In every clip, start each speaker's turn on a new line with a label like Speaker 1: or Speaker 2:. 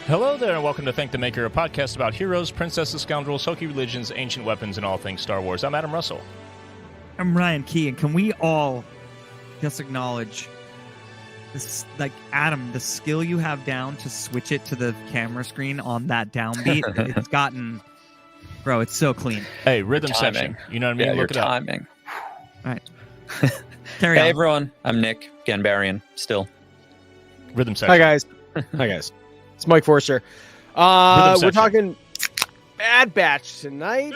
Speaker 1: Hello there, and welcome to Thank the Maker, a podcast about heroes, princesses, scoundrels, hokey religions, ancient weapons, and all things Star Wars. I'm Adam Russell.
Speaker 2: I'm Ryan Key, and can we all just acknowledge this, like, Adam, the skill you have down to switch it to the camera screen on that downbeat? It's gotten, bro, it's so clean.
Speaker 1: Hey, rhythm section. You know what I mean?
Speaker 3: Yeah,
Speaker 1: Look it up.
Speaker 3: timing.
Speaker 2: All right. Carry on.
Speaker 3: Hey, everyone. I'm Nick Ganbarian, still.
Speaker 1: Rhythm section.
Speaker 4: Hi, guys. Hi, guys. It's Mike Forster. We're talking Bad Batch tonight,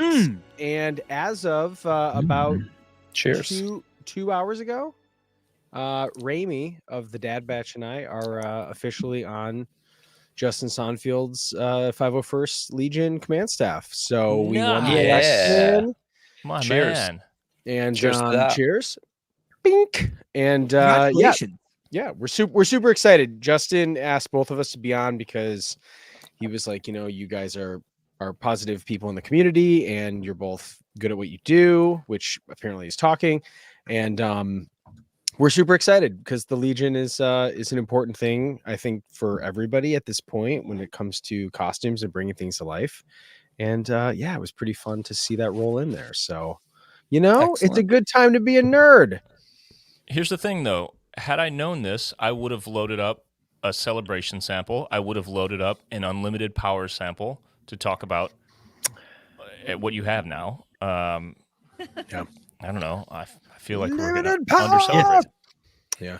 Speaker 4: and as of about
Speaker 3: Cheers.
Speaker 4: two hours ago, Raimi of the Dad Batch and I are officially on Justin Sonfield's 501st Legion command staff. So we won the election.
Speaker 1: Come on,
Speaker 3: Cheers.
Speaker 1: man.
Speaker 4: And
Speaker 3: Cheers to that.
Speaker 4: cheers. Bink. And
Speaker 2: Congratulations.
Speaker 4: yeah, we're super excited. Justin asked both of us to be on because he was like, you know, you guys are positive people in the community, and you're both good at what you do, which apparently is talking. And we're super excited because the Legion is an important thing, I think, for everybody at this point when it comes to costumes and bringing things to life. And yeah, it was pretty fun to see that roll in there. So, you know,
Speaker 3: Excellent.
Speaker 4: It's a good time to be a nerd.
Speaker 1: Here's the thing, though. Had I known this, I would have loaded up a celebration sample. I would have loaded up an unlimited power sample to talk about what you have now.
Speaker 4: Yeah.
Speaker 1: I don't know. I feel like we're
Speaker 4: Limited
Speaker 1: going to under-celebrate.
Speaker 4: Yeah,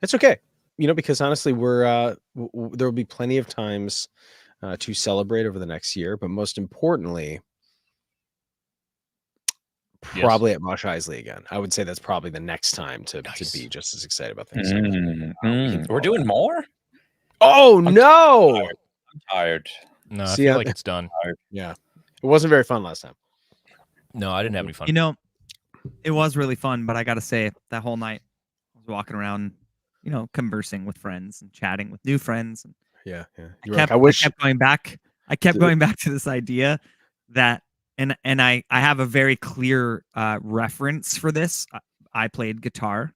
Speaker 4: it's okay. You know, because honestly, there will be plenty of times to celebrate over the next year, but most importantly, probably at Mos Eisley again. I would say that's probably the next time to be just as excited about things.
Speaker 3: We're doing more?
Speaker 4: Oh, no.
Speaker 3: I'm tired.
Speaker 1: No, I
Speaker 4: See,
Speaker 1: feel like it's done.
Speaker 4: Yeah. It wasn't very fun last time.
Speaker 1: No, I didn't have any fun.
Speaker 2: You know, it was really fun, but I got to say, that whole night, I was walking around, you know, conversing with friends and chatting with new friends. And
Speaker 4: Yeah.
Speaker 2: I kept going back. I kept going back to this idea that, and I have a very clear reference for this. I played guitar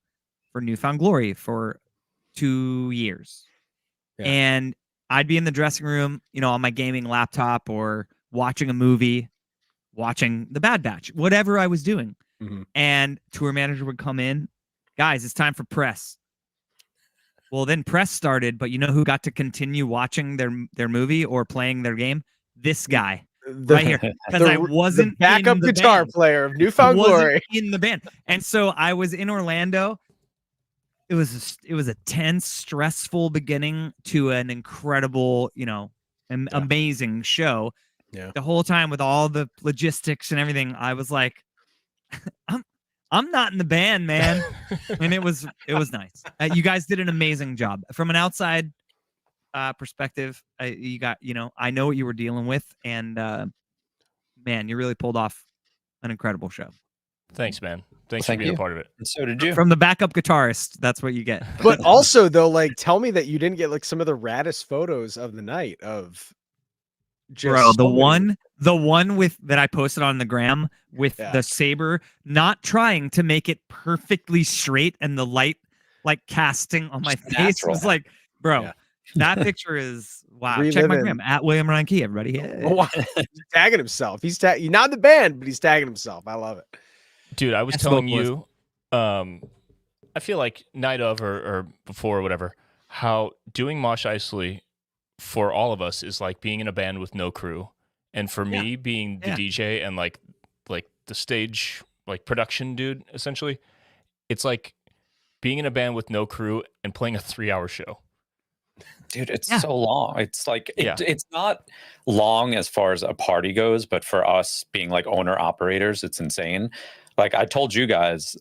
Speaker 2: for Newfound Glory for 2 years.
Speaker 4: Yeah.
Speaker 2: And I'd be in the dressing room, you know, on my gaming laptop or watching a movie, watching the Bad Batch, whatever I was doing.
Speaker 4: Mm-hmm.
Speaker 2: And tour manager would come in, guys, it's time for press. Well, then press started, but you know who got to continue watching their movie or playing their game? This guy right here, because I wasn't
Speaker 4: the backup
Speaker 2: in the
Speaker 4: guitar
Speaker 2: band.
Speaker 4: player of Newfound
Speaker 2: Wasn't
Speaker 4: Glory
Speaker 2: in the band. And so I was in Orlando. It was a tense, stressful beginning to an incredible, you know, amazing show.
Speaker 4: Yeah.
Speaker 2: The whole time with all the logistics and everything, I was like, I'm not in the band, man. And it was nice. You guys did an amazing job. From an outside perspective, you got, you know, I know what you were dealing with, and man, you really pulled off an incredible show.
Speaker 1: Thanks, man. Thanks
Speaker 3: Thank
Speaker 1: for being
Speaker 3: you.
Speaker 1: a part of it.
Speaker 3: And so did you.
Speaker 2: From the backup guitarist, that's what you get.
Speaker 4: But also, though, like, tell me that you didn't get like some of the raddest photos of the night of just
Speaker 2: Bro,
Speaker 4: so many-
Speaker 2: the one with that I posted on the gram with the saber not trying to make it perfectly straight and the light like casting on my
Speaker 3: Just
Speaker 2: face
Speaker 3: natural.
Speaker 2: was like, bro,
Speaker 4: Yeah.
Speaker 2: that picture is wow. Check my
Speaker 4: Reliving.
Speaker 2: gram at William Ryan Key, everybody. Yeah.
Speaker 4: Oh, he's tagging himself. He's not in the band, but he's tagging himself. I love it.
Speaker 1: Dude, I was
Speaker 2: That's
Speaker 1: telling
Speaker 2: vocalist.
Speaker 1: you, I feel like night of or before or whatever, how doing Mos Eisley for all of us is like being in a band with no crew. And for me, being the DJ and like the stage, like production dude, essentially, it's like being in a band with no crew and playing a 3-hour show.
Speaker 3: Dude, it's so long. It's like,
Speaker 1: Yeah.
Speaker 3: it's not long as far as a party goes, but for us being like owner operators, it's insane. Like I told you guys,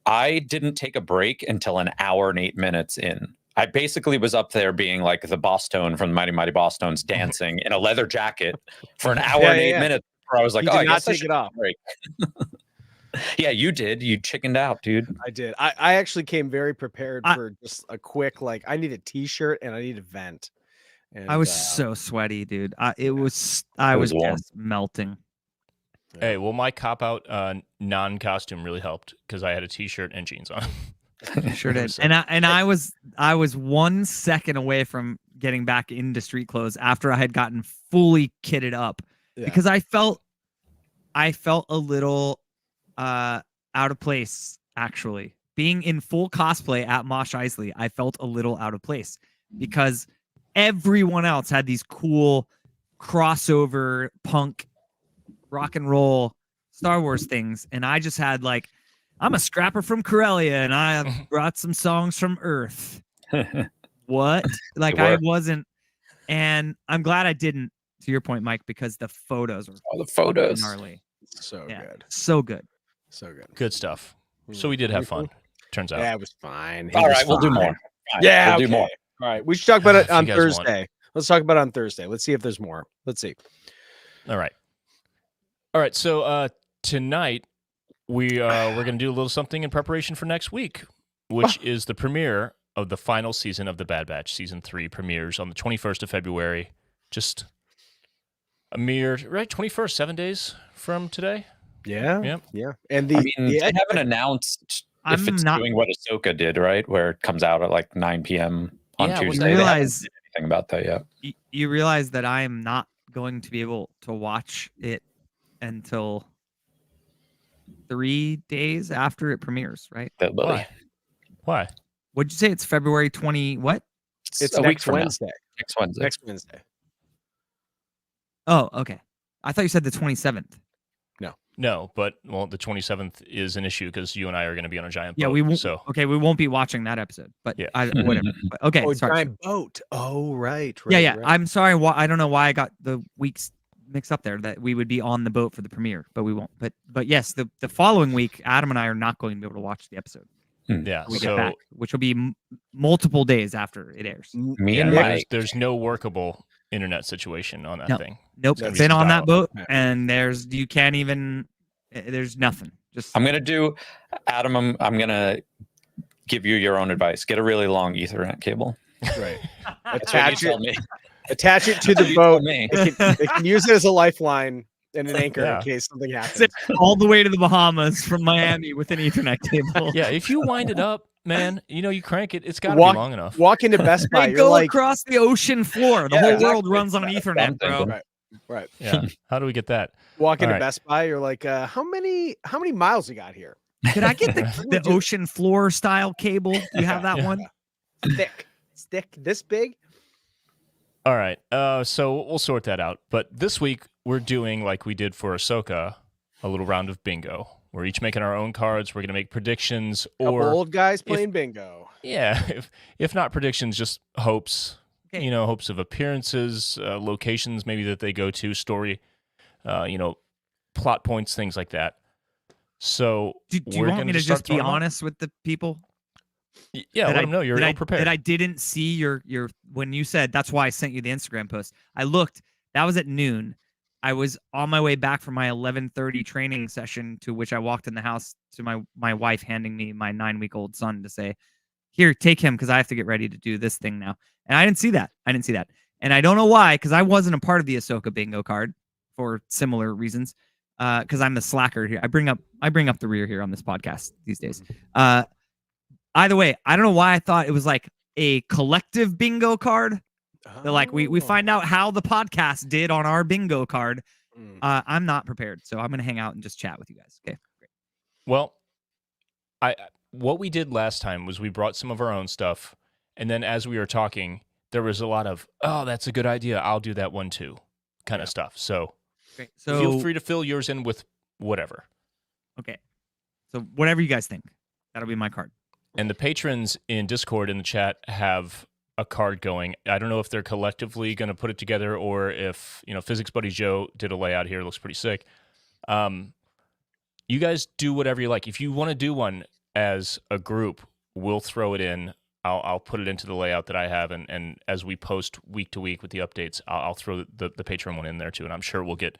Speaker 3: I didn't take a break until an hour and 8 minutes in. I basically was up there being like the Boss Tone from the Mighty Mighty Boss Tones dancing in a leather jacket for an hour and 8 minutes before I was like,
Speaker 4: You
Speaker 3: oh,
Speaker 4: did
Speaker 3: I
Speaker 4: not
Speaker 3: guess I
Speaker 4: take
Speaker 3: should
Speaker 4: it off.
Speaker 3: break. Yeah, you did. You chickened out, dude.
Speaker 4: I did. I actually came very prepared for just a quick, like, I need a t-shirt and I need a vent. And,
Speaker 2: I was so sweaty, dude. I was
Speaker 3: warm.
Speaker 2: just melting.
Speaker 1: Hey, well, my cop-out non-costume really helped because I had a T-shirt and jeans on.
Speaker 2: Sure did. And I was 1 second away from getting back into street clothes after I had gotten fully kitted up
Speaker 4: Yeah.
Speaker 2: because I felt a little out of place, actually. Being in full cosplay at Mos Eisley, I felt a little out of place because everyone else had these cool crossover punk rock and roll Star Wars things, and I just had like, I'm a scrapper from Corellia and I brought some songs from Earth. What? Like I wasn't, and I'm glad I didn't, to your point, Mike, because the photos were
Speaker 3: All the photos.
Speaker 2: gnarly.
Speaker 4: So good.
Speaker 2: So good.
Speaker 4: So good.
Speaker 1: Good stuff. So we did have fun, turns out.
Speaker 4: Yeah, it was fine.
Speaker 3: All right, we'll do more. Fine,
Speaker 4: Yeah,
Speaker 3: we'll do more.
Speaker 4: All right, we should talk about it
Speaker 1: If you
Speaker 4: on
Speaker 1: guys
Speaker 4: Thursday. Let's talk about it on Thursday. Let's see if there's more. Let's see.
Speaker 1: All right. So tonight we're going to do a little something in preparation for next week, which is the premiere of the final season of the Bad Batch. Season 3 premieres on the 21st of February. Just a mere 21st, 7 days from today.
Speaker 4: Yeah.
Speaker 1: Yep.
Speaker 4: Yeah. And
Speaker 3: They haven't announced if it's doing what Ahsoka did, right? Where it comes out at like 9 p.m. on
Speaker 1: Yeah,
Speaker 3: Tuesday.
Speaker 2: You
Speaker 3: They haven't
Speaker 2: realize
Speaker 3: said anything about that yet.
Speaker 2: you realize that I am not going to be able to watch it until 3 days after it premieres, right?
Speaker 1: Why?
Speaker 2: What'd you say? It's February 20 what?
Speaker 4: It's
Speaker 3: a week
Speaker 4: next
Speaker 3: from now.
Speaker 4: Wednesday.
Speaker 3: Next Wednesday.
Speaker 4: Next Wednesday.
Speaker 2: Oh, okay. I thought you said the 27th.
Speaker 1: No, but the 27th is an issue because you and I are going to be on a giant boat.
Speaker 2: Yeah, we won't.
Speaker 1: So
Speaker 2: Okay, we won't be watching that episode. But
Speaker 1: Yeah.
Speaker 2: whatever. But, okay,
Speaker 4: Oh,
Speaker 2: sorry.
Speaker 4: giant boat. Oh, right.
Speaker 2: Yeah.
Speaker 4: Right.
Speaker 2: I'm sorry. I don't know why I got the weeks mixed up there. That we would be on the boat for the premiere, but we won't. But yes, the following week, Adam and I are not going to be able to watch the episode.
Speaker 1: yeah,
Speaker 2: We get
Speaker 1: so
Speaker 2: back, which will be multiple days after it airs.
Speaker 3: Me
Speaker 1: yeah,
Speaker 3: and Mike.
Speaker 1: there's no workable internet situation on that
Speaker 2: No.
Speaker 1: thing.
Speaker 2: Nope.
Speaker 1: gonna be
Speaker 2: Been
Speaker 1: just
Speaker 2: on that
Speaker 1: dial-up.
Speaker 2: boat, and you can't even. There's nothing. Just
Speaker 3: I'm gonna do, Adam. I'm gonna give you your own advice. Get a really long Ethernet cable.
Speaker 4: Right.
Speaker 3: That's what you told me.
Speaker 4: Attach it to the
Speaker 3: You
Speaker 4: boat.
Speaker 3: told me.
Speaker 4: They can use it as a lifeline and an anchor
Speaker 1: Yeah.
Speaker 4: in case something happens.
Speaker 2: sit all the way to the Bahamas from Miami with an Ethernet cable.
Speaker 1: Yeah, if you wind it up, man, you crank it. It's got to
Speaker 4: Walk-
Speaker 1: be long enough.
Speaker 4: Walk into Best Buy.
Speaker 2: They
Speaker 4: You're
Speaker 2: go
Speaker 4: like,
Speaker 2: across the ocean floor. The
Speaker 3: Yeah,
Speaker 2: whole
Speaker 3: exactly.
Speaker 2: world runs on
Speaker 3: That's
Speaker 2: Ethernet,
Speaker 3: what
Speaker 2: bro.
Speaker 3: I'm thinking.
Speaker 4: right.
Speaker 1: Yeah. How do we get that?
Speaker 4: Walk into
Speaker 1: All right.
Speaker 4: Best Buy. You're like, how many miles you got here?
Speaker 2: Could I get the ocean floor style cable? Do you have that
Speaker 1: Yeah.
Speaker 2: one?
Speaker 4: Thick, this big?
Speaker 1: All right. So we'll sort that out. But this week we're doing like we did for Ahsoka, a little round of bingo. We're each making our own cards. We're gonna make predictions,
Speaker 4: Couple
Speaker 1: or
Speaker 4: old guys playing bingo.
Speaker 1: yeah, if not predictions, just hopes.
Speaker 2: Okay.
Speaker 1: Hopes of appearances, locations maybe that they go to, story, plot points, things like that. So
Speaker 2: Do you
Speaker 1: we're
Speaker 2: want
Speaker 1: gonna
Speaker 2: me to
Speaker 1: start
Speaker 2: just be
Speaker 1: throwing 'em out.
Speaker 2: honest with the people?
Speaker 1: Yeah,
Speaker 2: That
Speaker 1: let them know you're ill prepared.
Speaker 2: That I didn't see your when you said that's why I sent you the Instagram post. I looked. That was at noon. I was on my way back from my 11:30 training session, to which I walked in the house to my wife handing me my 9-week-old son to say, "Here, take him because I have to get ready to do this thing now." And I didn't see that. And I don't know why, because I wasn't a part of the Ahsoka bingo card for similar reasons. Because I'm the slacker here. I bring up the rear here on this podcast these days. Either way, I don't know why I thought it was like a collective bingo card. That like we find out how the podcast did on our bingo card. I'm not prepared, so I'm gonna hang out and just chat with you guys. Okay, great.
Speaker 1: Well, what we did last time was we brought some of our own stuff, and then as we were talking, there was a lot of, "Oh, that's a good idea. I'll do that one too," kind of stuff. So
Speaker 2: Great. So
Speaker 1: feel free to fill yours in with whatever.
Speaker 2: Okay, so whatever you guys think, that'll be my card.
Speaker 1: And the patrons in Discord in the chat have a card going. I don't know if they're collectively going to put it together or if, Physics Buddy Joe did a layout here. It looks pretty sick. You guys do whatever you like. If you want to do one as a group, we'll throw it in. I'll put it into the layout that I have. And as we post week to week with the updates, I'll throw the Patreon one in there too. And I'm sure we'll get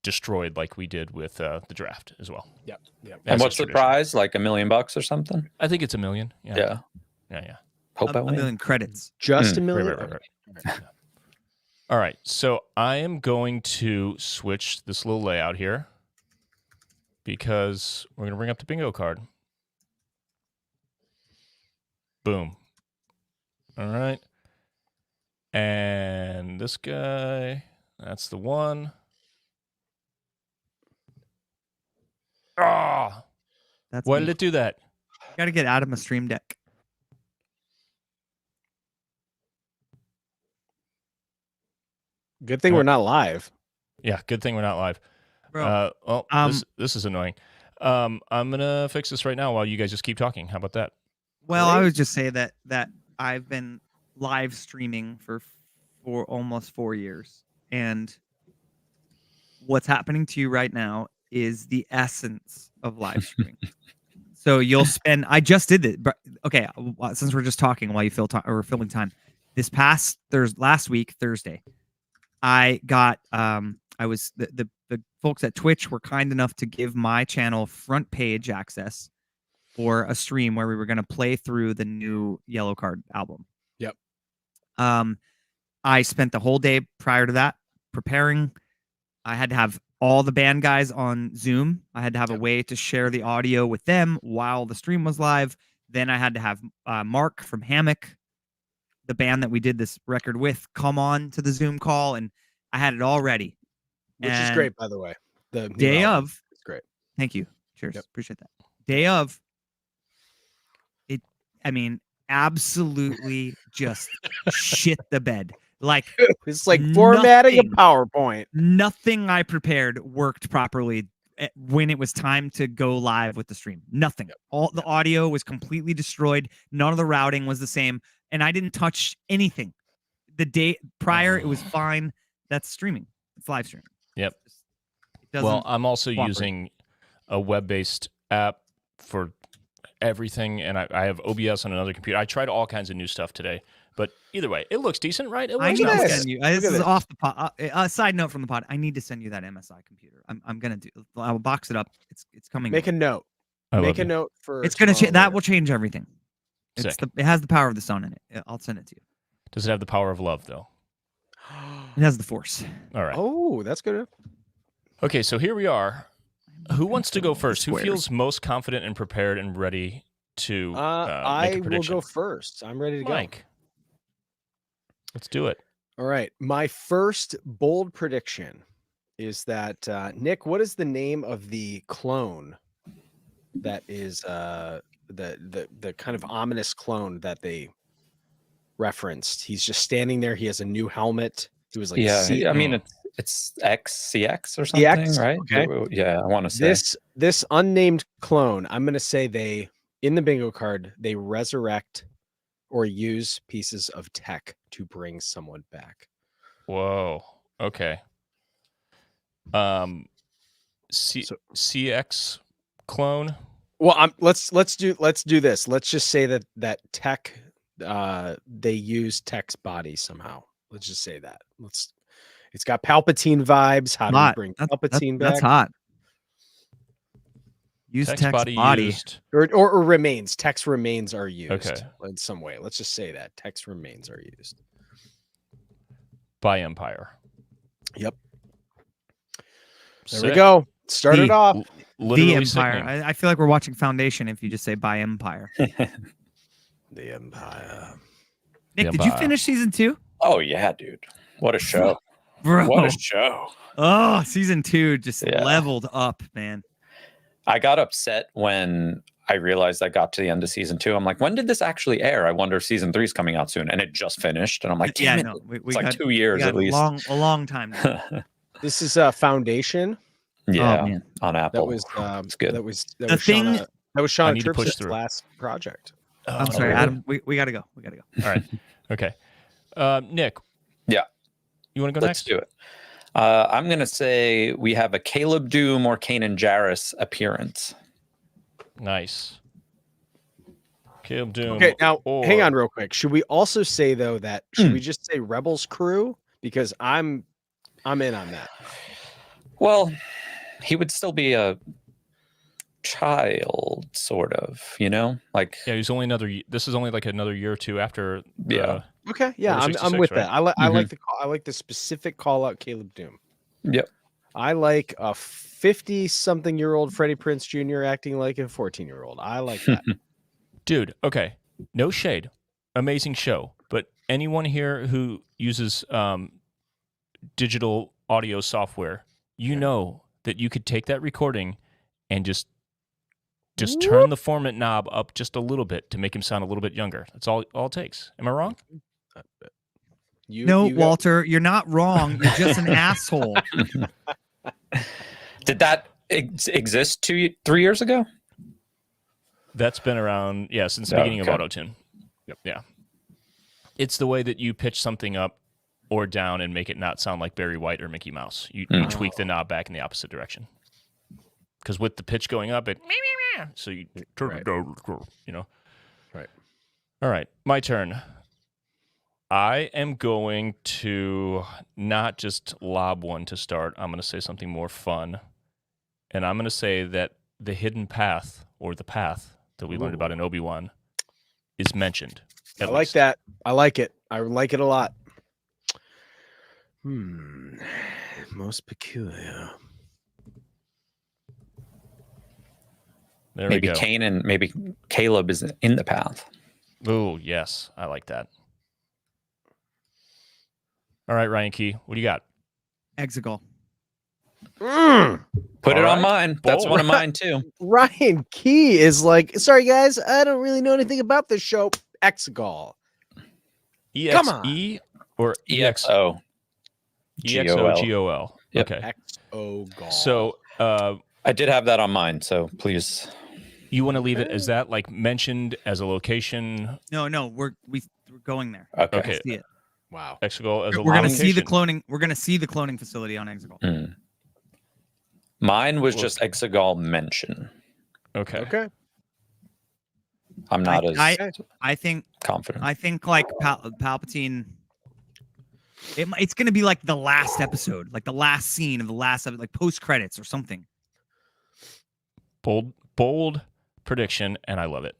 Speaker 1: destroyed like we did with the draft as well.
Speaker 4: Yep.
Speaker 3: And
Speaker 1: As
Speaker 3: what's
Speaker 1: is
Speaker 3: the
Speaker 1: tradition.
Speaker 3: prize? Like $1 million or something?
Speaker 1: I think it's $1 million.
Speaker 3: Yeah.
Speaker 1: Yeah.
Speaker 3: Hope I
Speaker 2: A
Speaker 3: win.
Speaker 2: million credits.
Speaker 4: Just a
Speaker 3: Mm.
Speaker 4: million.
Speaker 1: Right. All right. So I am going to switch this little layout here because we're going to bring up the bingo card. Boom. All right. this guy. That's the one. Ah,
Speaker 2: That's
Speaker 1: why
Speaker 2: me.
Speaker 1: did it do that?
Speaker 2: Got to get out of my stream deck.
Speaker 4: Good thing we're not live.
Speaker 1: Yeah, good thing we're not live.
Speaker 2: Bro,
Speaker 1: This is annoying. I'm gonna fix this right now while you guys just keep talking. How about that?
Speaker 2: well, I
Speaker 4: Great.
Speaker 2: would just say that I've been live streaming for almost 4 years, and what's happening to you right now is the essence of live streaming. So you'll spend. I just did it. Okay, since we're just talking while you fill time or filming time, this past last week Thursday, I got I was the folks at Twitch were kind enough to give my channel front page access for a stream where we were going to play through the new Yellow Card album.
Speaker 4: Yep.
Speaker 2: I spent the whole day prior to that preparing. I had to have all the band guys on Zoom. I had to have a way to share the audio with them while the stream was live. Then I had to have Mark from Hammock, the band that we did this record with, come on to the Zoom call, and I had it all ready.
Speaker 4: Which is great, by the way. The new
Speaker 2: Day
Speaker 4: album
Speaker 2: of.
Speaker 4: is great.
Speaker 2: Thank you. Cheers.
Speaker 4: Yep.
Speaker 2: Appreciate that. Day of. Absolutely just shit the bed. Like
Speaker 4: It's like formatting a
Speaker 2: nothing.
Speaker 4: PowerPoint.
Speaker 2: Nothing I prepared worked properly when it was time to go live with the stream. Nothing. All the audio was completely destroyed. None of the routing was the same, and I didn't touch anything. The day prior, it was fine. That's streaming. It's live streaming.
Speaker 1: Yep.
Speaker 2: It
Speaker 1: Well, I'm also
Speaker 2: cooperate.
Speaker 1: using a web-based app for everything, and I have OBS on another computer. I tried all kinds of new stuff today, but either way, it looks decent, right? It
Speaker 2: I
Speaker 1: looks
Speaker 2: need to
Speaker 4: nice.
Speaker 2: send you.
Speaker 4: Look
Speaker 2: This
Speaker 4: at
Speaker 2: is
Speaker 4: this.
Speaker 2: off the pod. Side note from the pod. I need to send you that MSI computer. I'm gonna do. I will box it up. It's coming.
Speaker 4: Make a note.
Speaker 1: I love
Speaker 4: Make a
Speaker 1: you.
Speaker 4: note for.
Speaker 2: It's gonna change.
Speaker 4: tomorrow
Speaker 2: That will change everything.
Speaker 1: Sick.
Speaker 2: It has the power of the sun in it. I'll send it to you.
Speaker 1: Does it have the power of love, though?
Speaker 2: It has the force.
Speaker 1: All right.
Speaker 4: Oh, that's good.
Speaker 1: Okay, so here we are. Who wants to go first? Who
Speaker 2: Squares.
Speaker 1: feels most confident and prepared and ready to make
Speaker 4: I
Speaker 1: a
Speaker 4: will
Speaker 1: prediction?
Speaker 4: go first. I'm ready to go.
Speaker 1: Mike. Let's do it.
Speaker 4: All right. My first bold prediction is that Nick, what is the name of the clone that is the kind of ominous clone that they referenced? He's just standing there. He has a new helmet. He was like,
Speaker 3: I mean, it's XCX or something,
Speaker 4: CX?
Speaker 3: right?
Speaker 4: Okay.
Speaker 3: Yeah, I want to say
Speaker 4: this unnamed clone. I'm going to say they in the bingo card they resurrect or use pieces of tech to bring someone back.
Speaker 1: Whoa. Okay. CX clone.
Speaker 4: Well, let's do this. Let's just say that tech they use Tech's body somehow. Let's just say that. It's got Palpatine vibes. How do we bring Palpatine back?
Speaker 2: That's hot. Use
Speaker 1: Tech's
Speaker 2: Tech's
Speaker 1: body used.
Speaker 4: Or remains. Tech's remains are used
Speaker 1: Okay.
Speaker 4: in some way. Let's just say that Tech's remains are used
Speaker 1: By Empire.
Speaker 4: Yep. There
Speaker 1: Sick.
Speaker 4: we go. Start it
Speaker 2: The-
Speaker 4: off.
Speaker 1: Literally
Speaker 2: The Empire.
Speaker 1: sickening.
Speaker 2: I feel like we're watching Foundation if you just say by Empire.
Speaker 4: The Empire.
Speaker 2: Nick,
Speaker 1: The
Speaker 2: did you
Speaker 1: Empire.
Speaker 2: finish season 2?
Speaker 3: Oh yeah, dude. What a show.
Speaker 2: Bro.
Speaker 3: What a show.
Speaker 2: Oh, season 2 just
Speaker 3: Yeah.
Speaker 2: leveled up, man.
Speaker 3: I got upset when I realized I got to the end of season 2. I'm like, when did this actually air? I wonder if season 3 is coming out soon. And it just finished. And I'm like, damn it.
Speaker 2: We
Speaker 3: It's like
Speaker 2: got,
Speaker 3: 2
Speaker 2: we
Speaker 3: years
Speaker 2: got
Speaker 3: at least.
Speaker 2: a long time now.
Speaker 4: This is Foundation.
Speaker 3: Yeah,
Speaker 2: Oh, man.
Speaker 3: on Apple.
Speaker 4: That was
Speaker 3: it's good.
Speaker 4: That was
Speaker 2: The thing-
Speaker 4: Shauna
Speaker 1: need to push
Speaker 4: Tripp's
Speaker 1: through.
Speaker 4: last project.
Speaker 2: I'm
Speaker 1: Oh,
Speaker 2: sorry,
Speaker 1: really?
Speaker 2: Adam. We gotta go.
Speaker 1: All right. Okay. Nick.
Speaker 3: Yeah.
Speaker 1: You want to go
Speaker 3: Let's
Speaker 1: next?
Speaker 3: do it. I'm going to say we have a Caleb Doom or Kanan Jarrus appearance.
Speaker 1: Nice. Caleb Doom.
Speaker 4: Okay, now
Speaker 1: or-
Speaker 4: hang on real quick. Should we also say though that should we just say Rebels crew? Because I'm in on that.
Speaker 3: Well, he would still be a child, sort of, you know? Like,
Speaker 1: Yeah, he's only this is only like another year or two after.
Speaker 3: Yeah.
Speaker 4: Okay, yeah,
Speaker 1: Order
Speaker 4: I'm
Speaker 1: 66,
Speaker 4: with
Speaker 1: right?
Speaker 4: that. I like the specific call out Caleb Doom.
Speaker 3: Yep.
Speaker 4: I like a 50-something-year-old Freddie Prinze Jr. acting like a 14-year-old. I like that.
Speaker 1: Dude, okay. No shade. Amazing show. But anyone here who uses digital audio software, you know that you could take that recording and just turn the format knob up just a little bit to make him sound a little bit younger. That's all it takes. Am I wrong?
Speaker 2: No, Walter, you're not wrong. You're just an asshole.
Speaker 3: Did that exist 3 years ago?
Speaker 1: That's been around, since the beginning of Auto-Tune. Yep. Yeah. It's the way that you pitch something up or down and make it not sound like Barry White or Mickey Mouse. You tweak the knob back in the opposite direction. Because with the pitch going up, so you turn it down,
Speaker 4: Right.
Speaker 1: All right, my turn. I am going to not just lob one to start. I'm going to say something more fun. And I'm going to say that the hidden path, or the path that we learned about in Obi-Wan, is mentioned.
Speaker 4: I like that. I like it. I like it a lot. Most peculiar.
Speaker 1: There
Speaker 3: Maybe
Speaker 1: we go.
Speaker 3: Kane and maybe Caleb is in the path.
Speaker 1: Oh, yes. I like that. All right, Ryan Key, what do you got?
Speaker 2: Exegol.
Speaker 3: Put it
Speaker 1: All
Speaker 3: on
Speaker 1: right.
Speaker 3: mine. That's
Speaker 1: Bold.
Speaker 3: one of mine too.
Speaker 4: Ryan Key is like, sorry guys, I don't really know anything about this show. Exegol. Come on.
Speaker 1: EXE or
Speaker 3: EXO.
Speaker 1: EXOGOL.
Speaker 3: Yep.
Speaker 1: Okay.
Speaker 4: Exogol.
Speaker 1: So
Speaker 3: I did have that on mine, so please.
Speaker 1: you want to leave it as that, like mentioned as a location?
Speaker 2: No, we're going there.
Speaker 3: Okay.
Speaker 1: Okay.
Speaker 2: See it.
Speaker 4: Wow.
Speaker 1: Exegol as a
Speaker 2: We're
Speaker 1: location.
Speaker 2: gonna see the cloning. We're gonna see the cloning facility on Exegol.
Speaker 3: Mine was just Exegol mention.
Speaker 1: Okay.
Speaker 4: Okay.
Speaker 3: I'm not
Speaker 2: I think
Speaker 3: confident.
Speaker 2: like Palpatine. It's gonna be like the last episode, like the last scene of the last episode, like post credits or something.
Speaker 1: Bold prediction, and I love it.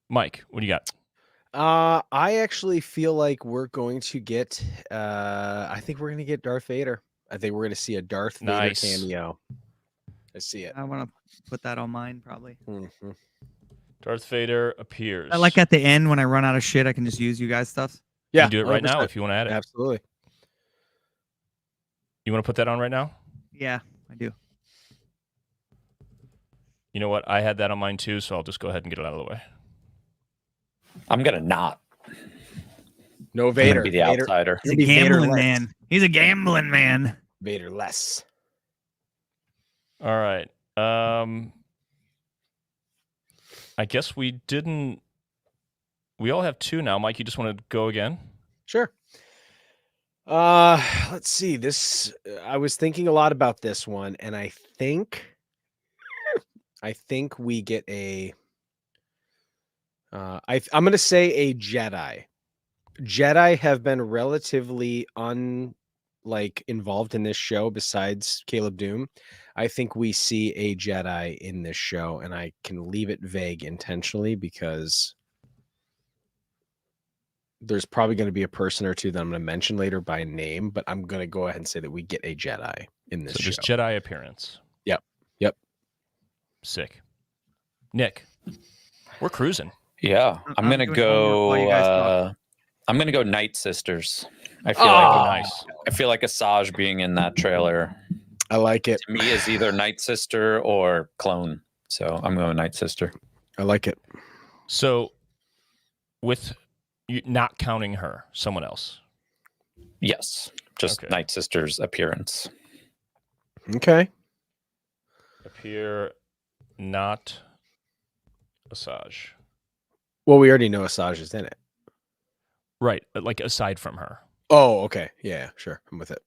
Speaker 1: Mike, what do you got?
Speaker 4: I actually feel like we're going to get I think we're gonna get Darth Vader. I think we're gonna see a Darth Vader cameo. I see it.
Speaker 2: I want to put that on mine probably.
Speaker 4: Mm-hmm.
Speaker 1: Darth Vader appears.
Speaker 2: I like at the end when I run out of shit, I can just use you guys' stuff.
Speaker 1: You
Speaker 4: Yeah,
Speaker 1: can do it right now
Speaker 4: 100%.
Speaker 1: if you want to add it.
Speaker 4: Absolutely.
Speaker 1: You want to put that on right now?
Speaker 2: Yeah, I do.
Speaker 1: You know what? I had that on mine too, so I'll just go ahead and get it out of the way.
Speaker 3: I'm gonna not.
Speaker 4: No
Speaker 3: I'm gonna
Speaker 4: Vader.
Speaker 3: be the
Speaker 4: Vader.
Speaker 3: outsider.
Speaker 2: He's a
Speaker 4: Maybe Vader
Speaker 2: gambling
Speaker 4: less.
Speaker 2: man. He's a gambling man.
Speaker 4: Vader less.
Speaker 1: All right. I guess we didn't. We all have two now. Mike, you just want to go again?
Speaker 4: Sure. Let's see. This I was thinking a lot about this one, and I think we get a I'm gonna say a Jedi. Jedi have been relatively involved in this show besides Caleb Doom. I think we see a Jedi in this show, and I can leave it vague intentionally because there's probably going to be a person or two that I'm going to mention later by name, but I'm going to go ahead and say that we get a Jedi in this
Speaker 1: So
Speaker 4: show.
Speaker 1: just Jedi appearance.
Speaker 4: Yep.
Speaker 1: Sick. Nick, we're cruising.
Speaker 3: Yeah, I'm gonna
Speaker 2: doing homework while you guys
Speaker 3: go.
Speaker 2: talk.
Speaker 3: I'm gonna go Night Sisters. I feel
Speaker 1: Nice.
Speaker 3: I feel like Asajj being in that trailer
Speaker 4: I like it.
Speaker 3: to me is either Night Sister or clone. So I'm going Night Sister.
Speaker 4: I like it.
Speaker 1: So, with you not counting her, someone else.
Speaker 3: Yes, just
Speaker 1: Okay.
Speaker 3: Night Sister's appearance.
Speaker 4: Okay.
Speaker 1: Appear not Asajj.
Speaker 4: Well, we already know Asajj is in it.
Speaker 1: Right, like aside from her.
Speaker 4: Oh, okay. Yeah, sure. I'm with it.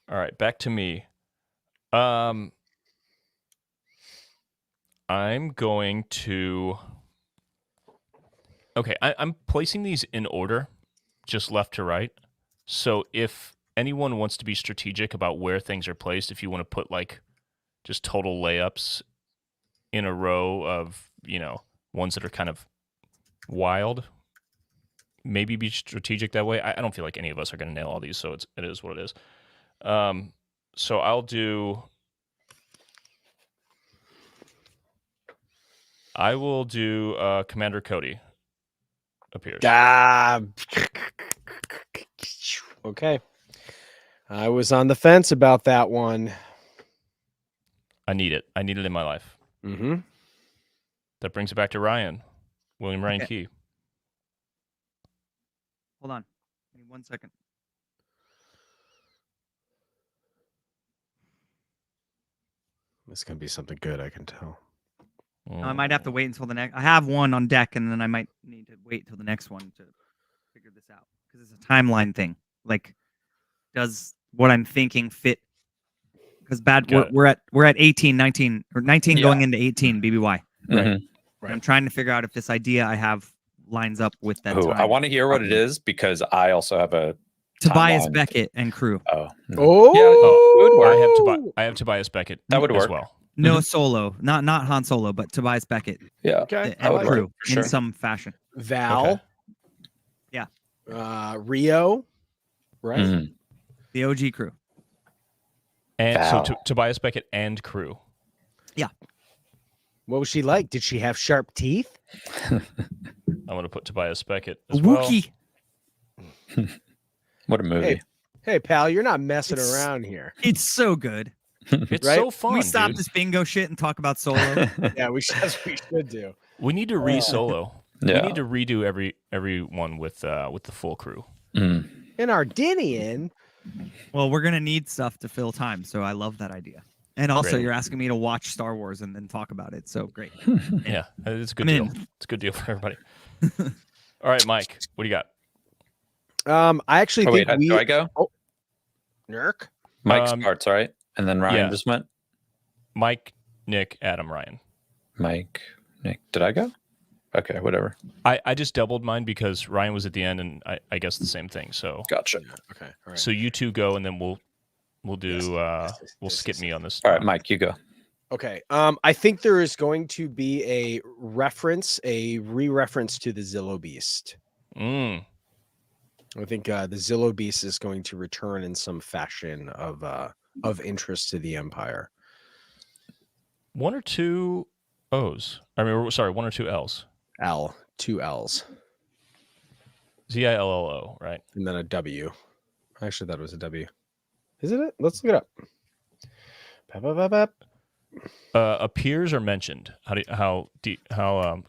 Speaker 1: All right, back to me. I'm going to. Okay, I'm placing these in order, just left to right. So if anyone wants to be strategic about where things are placed, if you want to put like just total layups in a row of, ones that are kind of wild, maybe be strategic that way. I don't feel like any of us are going to nail all these, so it is what it is. So I will do Commander Cody appears.
Speaker 4: Ah, Okay. I was on the fence about that one.
Speaker 1: I need it. I need it in my life.
Speaker 4: Mm-hmm.
Speaker 1: That brings it back to Ryan. William Ryan
Speaker 2: Okay.
Speaker 1: Key.
Speaker 2: Hold on. Give me 1 second.
Speaker 4: This is gonna be something good, I can tell.
Speaker 2: I might have to wait until the next. I have one on deck, and then I might need to wait till the next one to figure this out because it's a timeline thing. Like, does what I'm thinking fit? Because we're at 18, 19, or 19 going into 18 BBY.
Speaker 4: Right.
Speaker 3: Mhm.
Speaker 2: And I'm trying to figure out if this idea I have lines up with that.
Speaker 3: Oh, I want to hear what it is because I also have a
Speaker 2: Tobias
Speaker 3: timeline.
Speaker 2: Beckett and crew.
Speaker 3: Oh, no.
Speaker 4: Oh,
Speaker 3: Yeah, it would work.
Speaker 1: I have Tobias Beckett.
Speaker 3: That would
Speaker 1: as
Speaker 3: work.
Speaker 1: well.
Speaker 2: No solo, not Han Solo, but Tobias Beckett
Speaker 3: Yeah.
Speaker 4: Okay.
Speaker 2: and
Speaker 3: would work,
Speaker 2: crew
Speaker 3: for sure.
Speaker 2: in some fashion.
Speaker 4: Val.
Speaker 1: Okay.
Speaker 2: Yeah.
Speaker 4: Rio. Right.
Speaker 3: Mhm.
Speaker 2: The OG crew.
Speaker 1: And so
Speaker 3: Val.
Speaker 1: Tobias Beckett and crew.
Speaker 4: What was she like? Did she have sharp teeth?
Speaker 1: I'm going to put Tobias Beckett
Speaker 2: A
Speaker 1: as well.
Speaker 2: Wookiee.
Speaker 3: What a movie.
Speaker 4: Hey, pal, you're not messing
Speaker 2: It's-
Speaker 4: around here.
Speaker 2: It's so good.
Speaker 1: It's
Speaker 4: Right?
Speaker 1: so fun,
Speaker 2: Can we stop
Speaker 1: dude.
Speaker 2: this bingo shit and talk about Solo?
Speaker 4: Yeah, we should do.
Speaker 1: We need to re-solo.
Speaker 3: Yeah.
Speaker 1: We need to redo every one with the full crew.
Speaker 3: Mm.
Speaker 4: In Ardinian.
Speaker 2: Well, we're gonna need stuff to fill time, so I love that idea. And also,
Speaker 1: Great.
Speaker 2: you're asking me to watch Star Wars and then talk about it, so great.
Speaker 1: Yeah, it's a good
Speaker 2: I'm
Speaker 1: deal.
Speaker 2: in.
Speaker 1: It's a good deal for everybody. All right, Mike, what do you got?
Speaker 4: I actually
Speaker 3: Oh,
Speaker 4: think
Speaker 3: wait, do I go?
Speaker 4: Nurk.
Speaker 3: Mike
Speaker 1: Um,
Speaker 3: starts, right? And then Ryan
Speaker 1: yeah.
Speaker 3: just went.
Speaker 1: Mike, Nick, Adam, Ryan.
Speaker 3: Mike, Nick, did I go? Okay, whatever.
Speaker 1: I just doubled mine because Ryan was at the end, and I guess the same thing. So
Speaker 3: Gotcha.
Speaker 4: Okay. All right.
Speaker 1: so you two go, and then we'll do we'll
Speaker 4: yes,
Speaker 1: skip
Speaker 4: yes,
Speaker 1: me on this.
Speaker 3: All right, Mike, you go.
Speaker 4: Okay. I think there is going to be a re-reference to the Zillow Beast.
Speaker 1: Mm.
Speaker 4: I think the Zillow Beast is going to return in some fashion of interest to the Empire.
Speaker 1: One or two O's. I mean, sorry, one or two L's.
Speaker 4: Two L's,
Speaker 1: Zillo, right?
Speaker 4: and then a W. Actually, that was a W. Is it? Let's look it up. Bap, bap, bap, bap.
Speaker 1: Appears or mentioned? How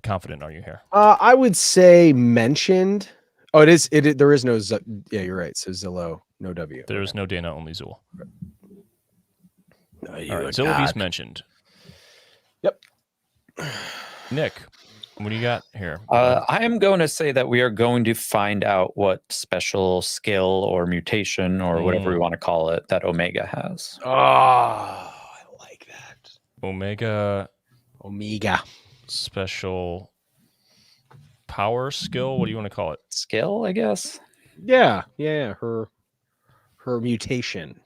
Speaker 1: confident are you here?
Speaker 4: I would say mentioned. Oh, it is. There is no. Yeah, you're right. So Zillow, no W.
Speaker 1: There is no Dana, only Zool.
Speaker 4: No,
Speaker 1: All right, Zillow Beast mentioned.
Speaker 4: Yep.
Speaker 1: Nick, what do you got here?
Speaker 3: I am going to say that we are going to find out what special skill or mutation or whatever we want to call it that Omega has.
Speaker 4: Oh, I like that.
Speaker 1: Omega special power skill. What do you want to call it?
Speaker 3: Skill, I guess.
Speaker 4: Yeah. Her mutation.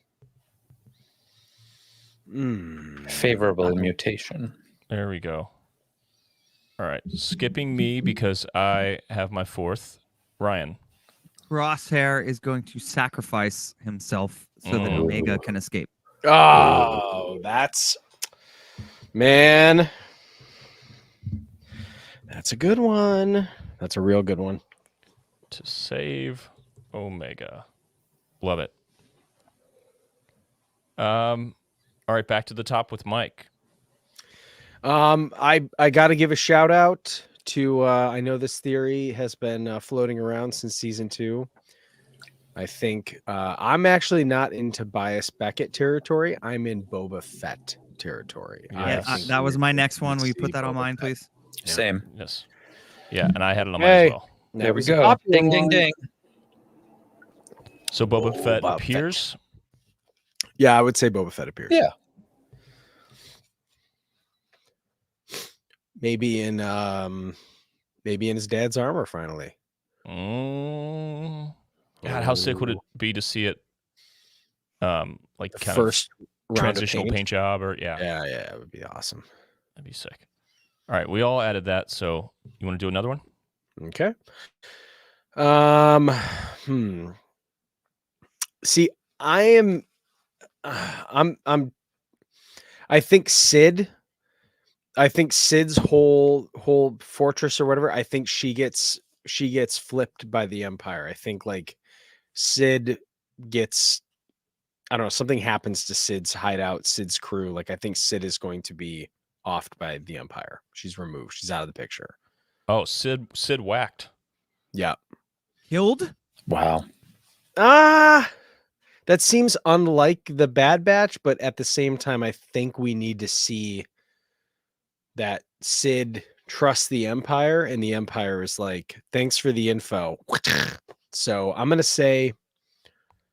Speaker 3: Favorable mutation.
Speaker 1: There we go. All right, skipping me because I have my fourth. Ryan.
Speaker 2: Crosshair is going to sacrifice himself so that Omega can escape.
Speaker 4: Oh, that's man. That's a good one. That's a real good one.
Speaker 1: To save Omega. Love it. All right, back to the top with Mike.
Speaker 4: I got to give a shout out to I know this theory has been floating around since season 2. I think I'm actually not in Tobias Beckett territory. I'm in Boba Fett territory.
Speaker 1: Yes.
Speaker 4: I think
Speaker 2: That was
Speaker 4: we're
Speaker 2: my
Speaker 4: going
Speaker 2: next
Speaker 4: to
Speaker 2: one. Will you
Speaker 4: see
Speaker 2: put that on
Speaker 4: Boba
Speaker 2: mine,
Speaker 4: Fett.
Speaker 2: please?
Speaker 1: Yeah.
Speaker 3: Same.
Speaker 1: Yes. Yeah, and I had it on mine
Speaker 4: Hey.
Speaker 1: as well.
Speaker 4: That
Speaker 3: There we
Speaker 4: was a
Speaker 3: go.
Speaker 4: popular
Speaker 3: Ding, ding,
Speaker 4: one.
Speaker 3: ding.
Speaker 1: So Boba Fett
Speaker 4: Boba
Speaker 1: appears.
Speaker 4: Yeah, I would say Boba Fett appears.
Speaker 3: Yeah.
Speaker 4: Maybe in his dad's armor finally.
Speaker 1: God, how sick would it be to see it? Like
Speaker 4: The
Speaker 1: kind
Speaker 4: first
Speaker 1: of
Speaker 4: round of
Speaker 1: transitional paint job, or
Speaker 4: Yeah, it would be awesome.
Speaker 1: that'd be sick. All right, we all added that. So you want to do another one?
Speaker 4: Okay. See, I think Sid's whole fortress or whatever, I think she gets flipped by the Empire. I think like Sid gets, I don't know, something happens to Sid's hideout, Sid's crew. Like I think Sid is going to be offed by the Empire. She's removed. She's out of the picture.
Speaker 1: Oh, Sid whacked.
Speaker 4: Yeah.
Speaker 2: Killed?
Speaker 3: Wow.
Speaker 4: That seems unlike the Bad Batch, but at the same time, I think we need to see that Sid trusts the Empire, and the Empire is like, thanks for the info. So I'm gonna say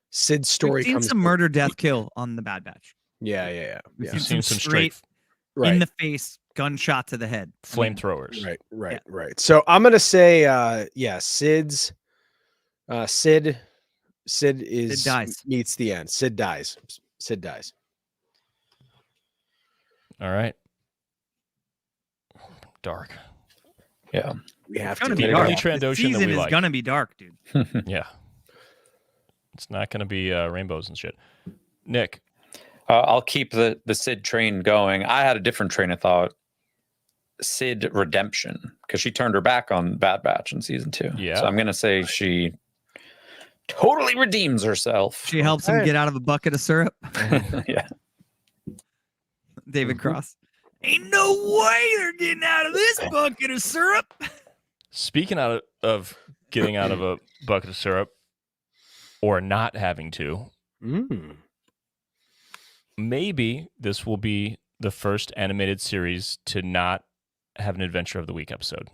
Speaker 4: Sid's story
Speaker 2: We've seen
Speaker 4: comes
Speaker 2: some murder, death, kill on the Bad Batch.
Speaker 4: Yeah.
Speaker 2: We've
Speaker 1: You've
Speaker 2: seen
Speaker 1: seen some
Speaker 2: straight
Speaker 1: straight
Speaker 4: Right.
Speaker 2: in the face, gunshot to the head.
Speaker 1: flamethrowers.
Speaker 4: Right. So I'm gonna say, Sid's, Sid
Speaker 2: dies.
Speaker 4: meets the end. Sid dies.
Speaker 1: All right. Dark.
Speaker 3: Yeah.
Speaker 4: We have
Speaker 2: It's gonna
Speaker 4: to.
Speaker 2: be
Speaker 3: Get it
Speaker 2: dark.
Speaker 3: going.
Speaker 1: Trandoshan
Speaker 2: The
Speaker 1: that
Speaker 2: season
Speaker 1: we
Speaker 2: is
Speaker 1: like.
Speaker 2: gonna be dark, dude.
Speaker 1: Yeah. It's not going to be rainbows and shit. Nick.
Speaker 3: I'll keep the Sid train going. I had a different train of thought. Sid redemption, because she turned her back on Bad Batch in season 2.
Speaker 1: Yeah.
Speaker 3: So I'm gonna say she totally redeems herself.
Speaker 2: She helps him
Speaker 4: Okay.
Speaker 2: get out of a bucket of syrup.
Speaker 3: Yeah.
Speaker 2: David Cross. Ain't no way they're getting out of this bucket of syrup.
Speaker 1: Speaking of getting out of a bucket of syrup or not having to, maybe this will be the first animated series to not have an Adventure of the Week episode.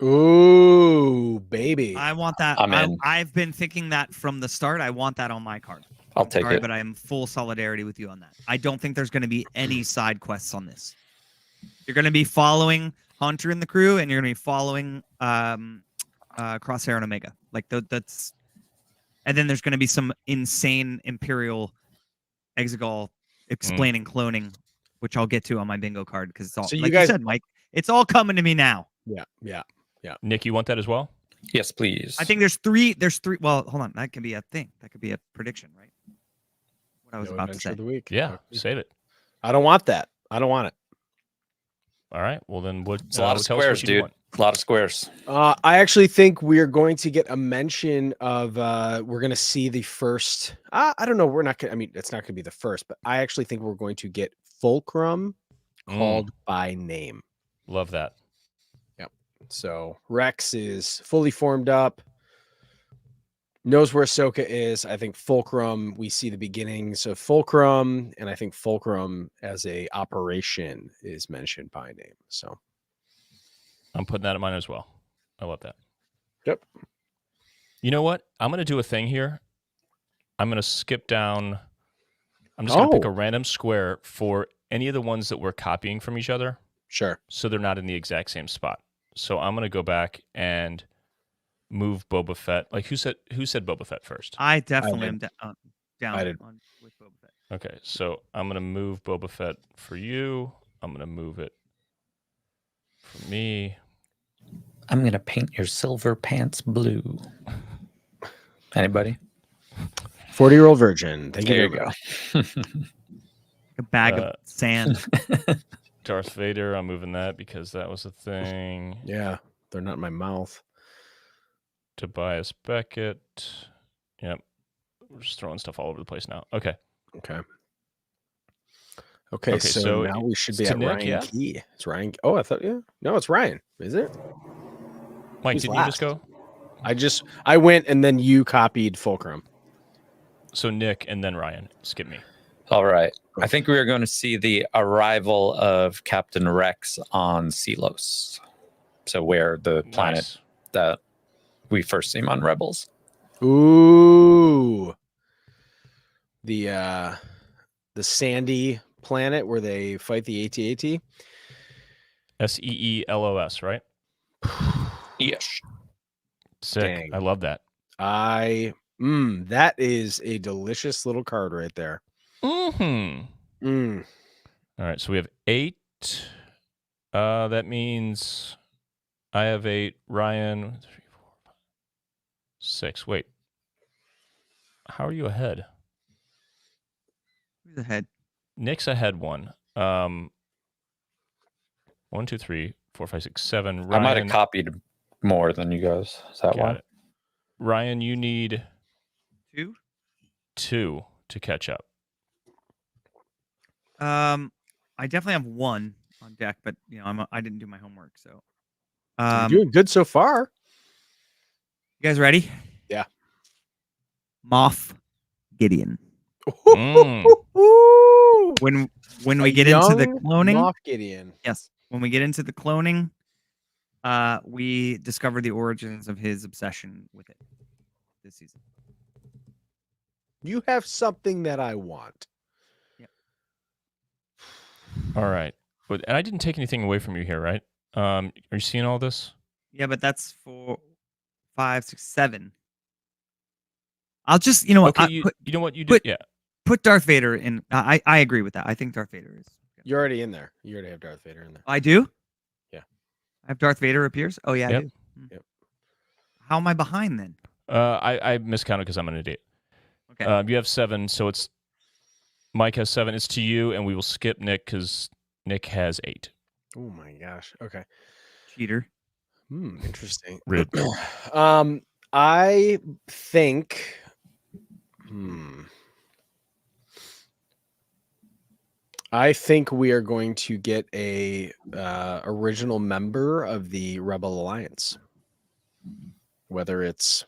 Speaker 4: Ooh, baby.
Speaker 2: I want that.
Speaker 3: I'm in.
Speaker 2: I've been thinking that from the start. I want that on my card.
Speaker 3: I'll take
Speaker 2: Sorry,
Speaker 3: it.
Speaker 2: but I am full solidarity with you on that. I don't think there's going to be any side quests on this. You're going to be following Hunter and the crew, and you're going to be following Crosshair and Omega. Like that's, and then there's going to be some insane Imperial Exegol explaining cloning, which I'll get to on my bingo card because it's all
Speaker 4: So you
Speaker 2: like
Speaker 4: guys-
Speaker 2: you said, Mike. It's all coming to me now.
Speaker 4: Yeah.
Speaker 1: Nick, you want that as well?
Speaker 3: Yes, please.
Speaker 2: I think there's three. Well, hold on. That can be a thing. That could be a prediction, right? What I was
Speaker 4: No
Speaker 2: about to
Speaker 4: Adventure
Speaker 2: say.
Speaker 4: of the week.
Speaker 1: Yeah, save it.
Speaker 4: I don't want that. I don't want it.
Speaker 1: All right. Well, then what?
Speaker 3: It's a lot of
Speaker 1: tell us what
Speaker 3: squares,
Speaker 1: you do
Speaker 3: dude.
Speaker 1: want.
Speaker 3: A lot of squares.
Speaker 4: I actually think we're going to get a mention of. We're going to see the first. I don't know. We're not going. I mean, it's not going to be the first, but I actually think we're going to get Fulcrum called by name.
Speaker 1: Love that.
Speaker 4: So Rex is fully formed up, knows where Ahsoka is. I think Fulcrum, we see the beginnings of Fulcrum, and I think Fulcrum as a operation is mentioned by name. So
Speaker 1: I'm putting that in mine as well. I love that.
Speaker 4: Yep.
Speaker 1: You know what? I'm going to do a thing here. I'm going to skip down. I'm just going to pick a random square for any of the ones that we're copying from each other,
Speaker 4: sure.
Speaker 1: so they're not in the exact same spot. So I'm going to go back and move Boba Fett. Like who said Boba Fett first?
Speaker 2: I definitely
Speaker 4: did.
Speaker 2: am down
Speaker 4: I did.
Speaker 2: with Boba Fett.
Speaker 1: Okay, so I'm going to move Boba Fett for you. I'm going to move it for me.
Speaker 3: I'm gonna paint your silver pants blue. Anybody?
Speaker 4: 40-year-old virgin. Thank
Speaker 3: There
Speaker 4: you.
Speaker 3: you
Speaker 4: Very
Speaker 3: go.
Speaker 4: much.
Speaker 2: A bag of sand.
Speaker 1: Darth Vader, I'm moving that because that was a thing.
Speaker 4: Yeah, they're not in my mouth.
Speaker 1: Tobias Beckett. Yep. We're just throwing stuff all over the place now. Okay.
Speaker 4: Okay, so
Speaker 1: so
Speaker 4: now we should be
Speaker 1: it's
Speaker 4: at
Speaker 1: to Nick,
Speaker 4: Ryan
Speaker 1: yeah?
Speaker 4: Key. It's Ryan. Oh, I thought, yeah. No, it's Ryan. Is it?
Speaker 1: Mike,
Speaker 4: Who's
Speaker 1: didn't you just
Speaker 4: last?
Speaker 1: go?
Speaker 4: I went and then you copied Fulcrum.
Speaker 1: So Nick and then Ryan. Skip me.
Speaker 3: All right. I think we are going to see the arrival of Captain Rex on Selos. So where the planet
Speaker 1: Nice.
Speaker 3: that we first see him on Rebels.
Speaker 4: Ooh. The sandy planet where they fight the AT-AT.
Speaker 1: SEELOS, right?
Speaker 3: Yes.
Speaker 1: Sick.
Speaker 4: Dang.
Speaker 1: I love that.
Speaker 4: That is a delicious little card right there.
Speaker 1: Mm-hmm. All right, so we have 8. That means I have 8. Ryan, 1, 2, 3, 4, 5, 6. Wait. How are you ahead?
Speaker 2: Who's ahead?
Speaker 1: Nick's ahead 1. 1, 2, 3, 4, 5, 6, 7. Ryan,
Speaker 3: I might have copied more than you guys. Is that
Speaker 1: got
Speaker 3: why?
Speaker 1: it. Ryan, you need
Speaker 2: 2?
Speaker 1: 2 to catch up?
Speaker 2: I definitely have 1 on deck, but I didn't do my homework, so.
Speaker 4: You're doing good so far.
Speaker 2: You guys ready?
Speaker 4: Yeah.
Speaker 2: Moff Gideon.
Speaker 1: Mm.
Speaker 2: When we get into the cloning,
Speaker 4: Moff Gideon.
Speaker 2: yes, when we get into the cloning, we discover the origins of his obsession with it this season.
Speaker 4: You have something that I want.
Speaker 2: Yep.
Speaker 1: All right. And I didn't take anything away from you here, right? Are you seeing all this?
Speaker 2: Yeah, but that's for 5, 6, 7. I'll just, you know what?
Speaker 1: Okay, you know what you did? Yeah.
Speaker 2: Put Darth Vader in. I agree with that. I think Darth Vader is.
Speaker 4: You're already in there. You already have Darth Vader in there.
Speaker 2: I do?
Speaker 4: Yeah.
Speaker 2: I have Darth Vader appears? Oh, yeah,
Speaker 1: Yep.
Speaker 2: I do.
Speaker 4: Yep.
Speaker 2: How am I behind then?
Speaker 1: I miscounted because I'm an idiot.
Speaker 2: Okay.
Speaker 1: You have 7, so it's Mike has 7. It's to you, and we will skip Nick because Nick has 8.
Speaker 4: Oh my gosh. Okay.
Speaker 2: Cheater.
Speaker 4: Interesting.
Speaker 1: Rude.
Speaker 4: I think. I think we are going to get a original member of the Rebel Alliance, whether it's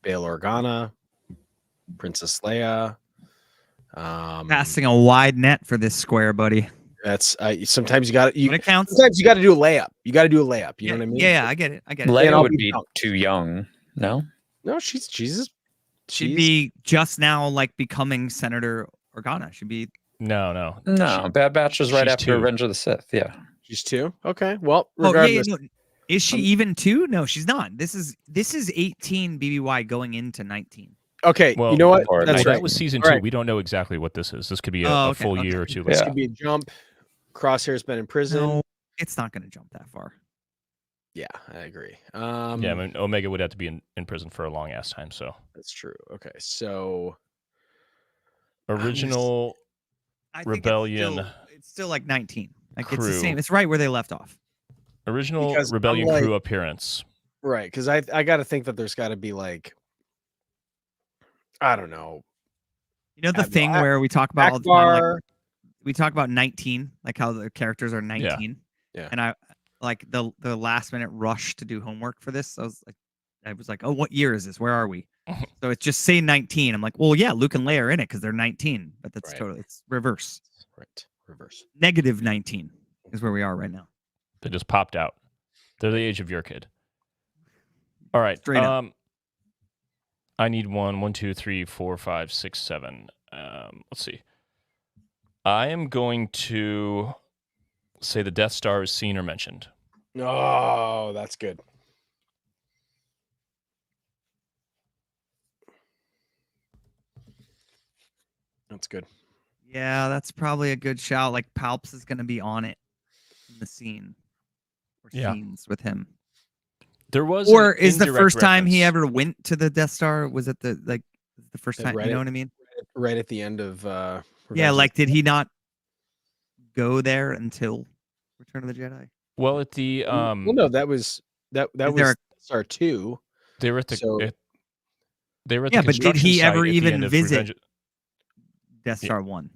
Speaker 4: Bail Organa, Princess Leia.
Speaker 2: Casting a wide net for this square, buddy.
Speaker 4: That's sometimes you got
Speaker 2: When it counts.
Speaker 4: Sometimes you got to do a layup. You got to do a layup. You know what I mean?
Speaker 2: Yeah, I get it.
Speaker 3: Leia would be too young. No.
Speaker 4: No, she's
Speaker 2: She'd be just now like becoming Senator Organa. She'd be.
Speaker 3: No. Bad Batch was right after
Speaker 1: 2.
Speaker 3: Revenge of the Sith. Yeah.
Speaker 4: She's 2. Okay. Well,
Speaker 2: Oh,
Speaker 4: regardless.
Speaker 2: yeah, no. Is she even 2? No, she's not. This is 18 BBY going into 19.
Speaker 4: Okay.
Speaker 1: Well,
Speaker 4: you know what?
Speaker 3: or
Speaker 4: That's
Speaker 1: Well,
Speaker 4: right.
Speaker 1: that was season
Speaker 4: All
Speaker 1: 2.
Speaker 4: right.
Speaker 1: We don't know exactly what this is. This could be a
Speaker 2: Okay,
Speaker 1: full
Speaker 2: okay.
Speaker 1: year or 2
Speaker 4: This
Speaker 1: later.
Speaker 4: could be a jump. Crosshair's been in prison.
Speaker 2: No, it's not going to jump that far.
Speaker 4: Yeah, I agree.
Speaker 1: Yeah, I mean, Omega would have to be in prison for a long ass time. So
Speaker 4: That's true. Okay, so
Speaker 1: original
Speaker 2: I think
Speaker 1: Rebellion
Speaker 2: It's still like 19. Like it's
Speaker 1: crew.
Speaker 2: the same. It's right where they left off.
Speaker 1: original
Speaker 4: Because I'm
Speaker 1: Rebellion
Speaker 4: like-
Speaker 1: crew appearance.
Speaker 4: right, because I got to think that there's got to be like, I don't know,
Speaker 2: You know the
Speaker 4: Admiral
Speaker 2: thing where we talk about all the time,
Speaker 4: Akbar.
Speaker 2: like, we talk about 19, like how the characters are 19.
Speaker 4: Yeah.
Speaker 2: And I like the last minute rush to do homework for this. I was like, oh, what year is this? Where are we? So it's just say 19. I'm like, well, yeah, Luke and Leia are in it because they're 19, but that's
Speaker 4: Right.
Speaker 2: totally it's reverse.
Speaker 4: Right, reverse.
Speaker 2: Negative 19 is where we are right now.
Speaker 1: They just popped out. They're the age of your kid. All right.
Speaker 2: Straight up.
Speaker 1: I need 1, 2, 3, 4, 5, 6, 7. Let's see. I am going to say the Death Star is seen or mentioned.
Speaker 4: Oh, that's good. That's good.
Speaker 2: Yeah, that's probably a good shout. Like Palps is going to be on it in the scene or
Speaker 1: Yeah.
Speaker 2: scenes with him.
Speaker 1: There was
Speaker 2: Or
Speaker 1: an
Speaker 2: is the
Speaker 1: indirect
Speaker 2: first time he
Speaker 1: reference.
Speaker 2: ever went to the Death Star? Was it the first
Speaker 4: At
Speaker 2: time? You know what I mean?
Speaker 4: Right at the end of
Speaker 2: Yeah,
Speaker 4: Revenge of
Speaker 2: like
Speaker 4: the
Speaker 2: did he not go there until Return of the Jedi?
Speaker 1: Well, at the
Speaker 4: Sith. Well, no, that was
Speaker 2: Is
Speaker 4: was
Speaker 2: there
Speaker 4: Star 2.
Speaker 1: they were at the
Speaker 4: So-
Speaker 1: they were at
Speaker 2: Yeah,
Speaker 1: the
Speaker 2: but did
Speaker 1: construction
Speaker 2: he
Speaker 1: site
Speaker 2: ever
Speaker 1: at the
Speaker 2: even
Speaker 1: end of
Speaker 2: visit
Speaker 1: Revenge-
Speaker 2: Death
Speaker 1: Yeah.
Speaker 2: Star 1?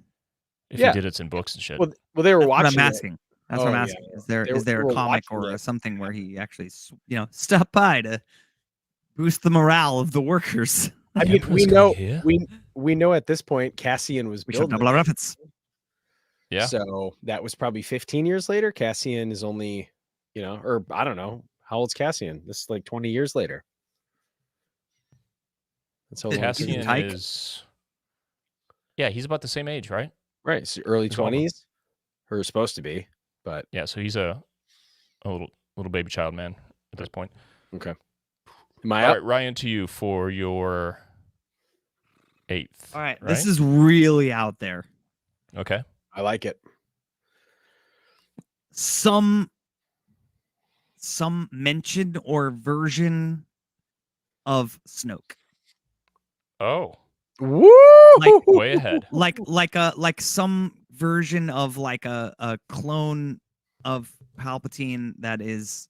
Speaker 1: If
Speaker 4: Yeah.
Speaker 1: he did, it's in books and shit.
Speaker 4: Well, they were
Speaker 2: That's what
Speaker 4: watching
Speaker 2: I'm
Speaker 4: it.
Speaker 2: asking. That's what
Speaker 4: Oh,
Speaker 2: I'm
Speaker 4: yeah,
Speaker 2: asking.
Speaker 4: yeah.
Speaker 2: Is there
Speaker 4: They
Speaker 2: is there
Speaker 4: were
Speaker 2: a comic
Speaker 4: watching
Speaker 2: or
Speaker 4: it.
Speaker 2: something where he actually stopped by to boost the morale of the workers?
Speaker 4: I
Speaker 1: The
Speaker 4: mean,
Speaker 1: Emperor's coming here.
Speaker 4: we know at this point Cassian was
Speaker 2: We should
Speaker 4: building
Speaker 2: double
Speaker 4: it.
Speaker 2: our efforts.
Speaker 1: Yeah.
Speaker 4: So that was probably 15 years later. Cassian is only, or I don't know. How old's Cassian? This is like 20 years later. That's how long
Speaker 1: Cassian
Speaker 2: Tyke?
Speaker 1: is. Yeah, he's about the same age, right?
Speaker 4: right. So early
Speaker 1: His mama.
Speaker 4: 20s, or supposed to be, but
Speaker 1: Yeah, so he's a little baby child man at this point.
Speaker 4: okay. Am I
Speaker 1: All
Speaker 4: up?
Speaker 1: right, Ryan, to you for your 8th.
Speaker 2: All right,
Speaker 1: right?
Speaker 2: this is really out there.
Speaker 1: Okay.
Speaker 4: I like it.
Speaker 2: Some mention or version of Snoke.
Speaker 1: Oh,
Speaker 4: Woo!
Speaker 2: Like-
Speaker 1: way ahead.
Speaker 2: like some version of like a clone of Palpatine that is,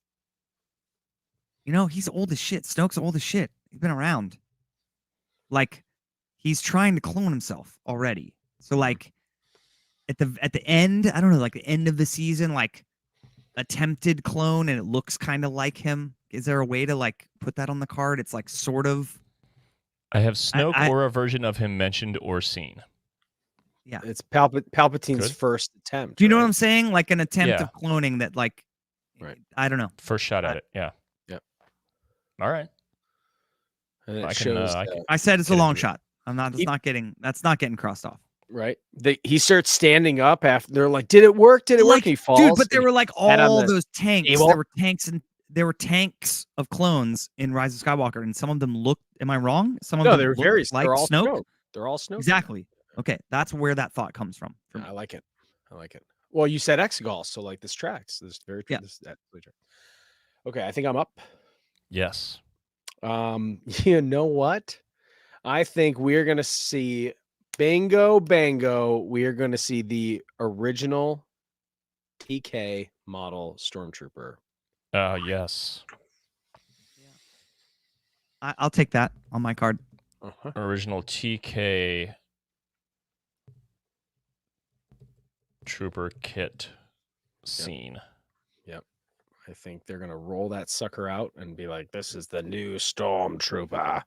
Speaker 2: he's old as shit. Snoke's old as shit. He's been around. Like he's trying to clone himself already. So like at the end, I don't know, like the end of the season, like attempted clone, and it looks kind of like him. Is there a way to like put that on the card? It's like sort of.
Speaker 1: I have Snoke or a version of him mentioned or seen.
Speaker 2: Yeah,
Speaker 4: It's Palpatine's
Speaker 1: Good.
Speaker 4: first attempt.
Speaker 2: do you know
Speaker 4: right?
Speaker 2: what I'm saying? Like an attempt
Speaker 1: Yeah.
Speaker 2: of cloning that, like,
Speaker 4: Right.
Speaker 2: I don't know.
Speaker 1: First shot at it. Yeah.
Speaker 4: Yep.
Speaker 1: All right.
Speaker 4: And it
Speaker 1: I can,
Speaker 4: shows,
Speaker 1: I can-
Speaker 2: I said it's a
Speaker 1: Get
Speaker 2: long
Speaker 1: into it.
Speaker 2: shot. That's not getting crossed off.
Speaker 4: right? He starts standing up after they're like, "Did it work? Did it work?"
Speaker 2: Like,
Speaker 4: And he falls.
Speaker 2: dude, but there
Speaker 4: and
Speaker 2: were like
Speaker 4: had on
Speaker 2: all
Speaker 4: the
Speaker 2: those tanks.
Speaker 4: table.
Speaker 2: There were tanks of clones in Rise of Skywalker, and some of them looked. Am I wrong? Some of
Speaker 4: no,
Speaker 2: them
Speaker 4: they're
Speaker 2: looked
Speaker 4: very
Speaker 2: like
Speaker 4: they're all
Speaker 2: Snoke.
Speaker 4: They're all Snoke.
Speaker 2: Exactly. Okay, that's where that thought comes from. for me.
Speaker 4: I like it. I like it. Well, you said Exegol, so like this tracks. This very
Speaker 2: Yeah.
Speaker 4: this absolutely tracks. Okay, I think I'm up.
Speaker 1: Yes.
Speaker 4: You know what? I think we're gonna see bingo bango. We are gonna see the original TK model Stormtrooper.
Speaker 1: Yes.
Speaker 2: I'll take that on my card.
Speaker 4: Uh-huh.
Speaker 1: Original TK Trooper kit scene.
Speaker 4: I think they're gonna roll that sucker out and be like, "This is the new Stormtrooper."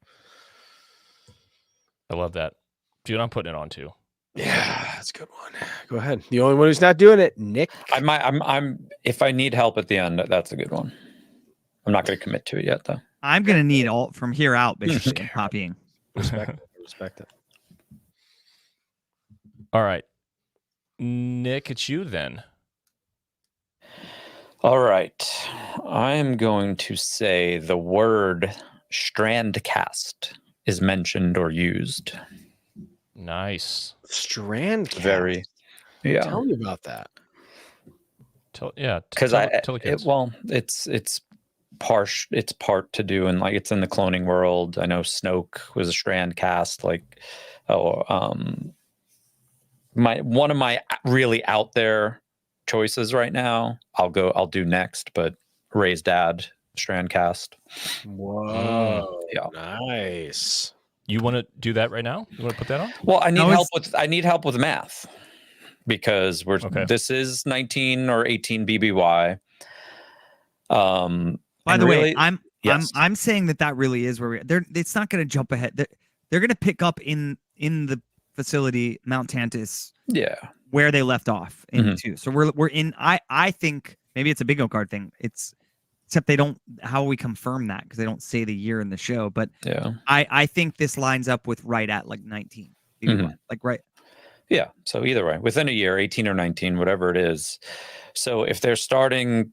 Speaker 1: I love that. Dude, I'm putting it on too.
Speaker 4: Yeah, that's a good one. Go ahead. The only one who's not doing it, Nick.
Speaker 3: I'm if I need help at the end, that's a good one. I'm not going to commit to it yet, though.
Speaker 2: I'm gonna need all from here out, basically. I'm copying.
Speaker 4: Respect it. Respect it.
Speaker 1: All right. Nick, it's you then.
Speaker 3: All right. I'm going to say the word Strandcast is mentioned or used.
Speaker 1: Nice.
Speaker 4: Strand.
Speaker 3: Very. Yeah.
Speaker 4: Tell me about that.
Speaker 3: Because
Speaker 1: tell the kids.
Speaker 3: it's part to do, and like it's in the cloning world. I know Snoke was a Strandcast. Like, one of my really out there choices right now. I'll do next, but Ray's dad, Strandcast.
Speaker 4: Whoa.
Speaker 3: Yeah.
Speaker 4: Nice.
Speaker 1: You want to do that right now? You want to put that on?
Speaker 3: Well, I
Speaker 2: No,
Speaker 3: need help with math because this is 19 or 18 BBY.
Speaker 2: By the way, I'm saying that really is where it's not going to jump ahead. They're going to pick up in the facility Mount Tantus.
Speaker 3: Yeah.
Speaker 2: Where they left off in 2. So we're in. I think maybe it's a bingo card thing. Except they don't. How we confirm that because they don't say the year in the show. But
Speaker 3: yeah,
Speaker 2: I think this lines up with right at like 19, like right.
Speaker 3: Yeah. So either way, within a year, 18 or 19, whatever it is. So if they're starting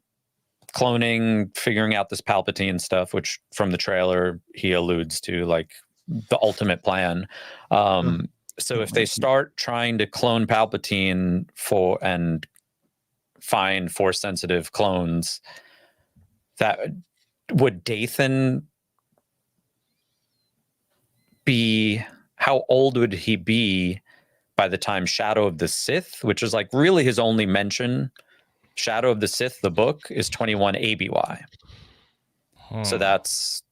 Speaker 3: cloning, figuring out this Palpatine stuff, which from the trailer he alludes to, like the ultimate plan. So if they start trying to clone Palpatine and find Force sensitive clones, that would Dathan be? How old would he be by the time Shadow of the Sith, which is like really his only mention? Shadow of the Sith, the book, is 21 ABY. So that's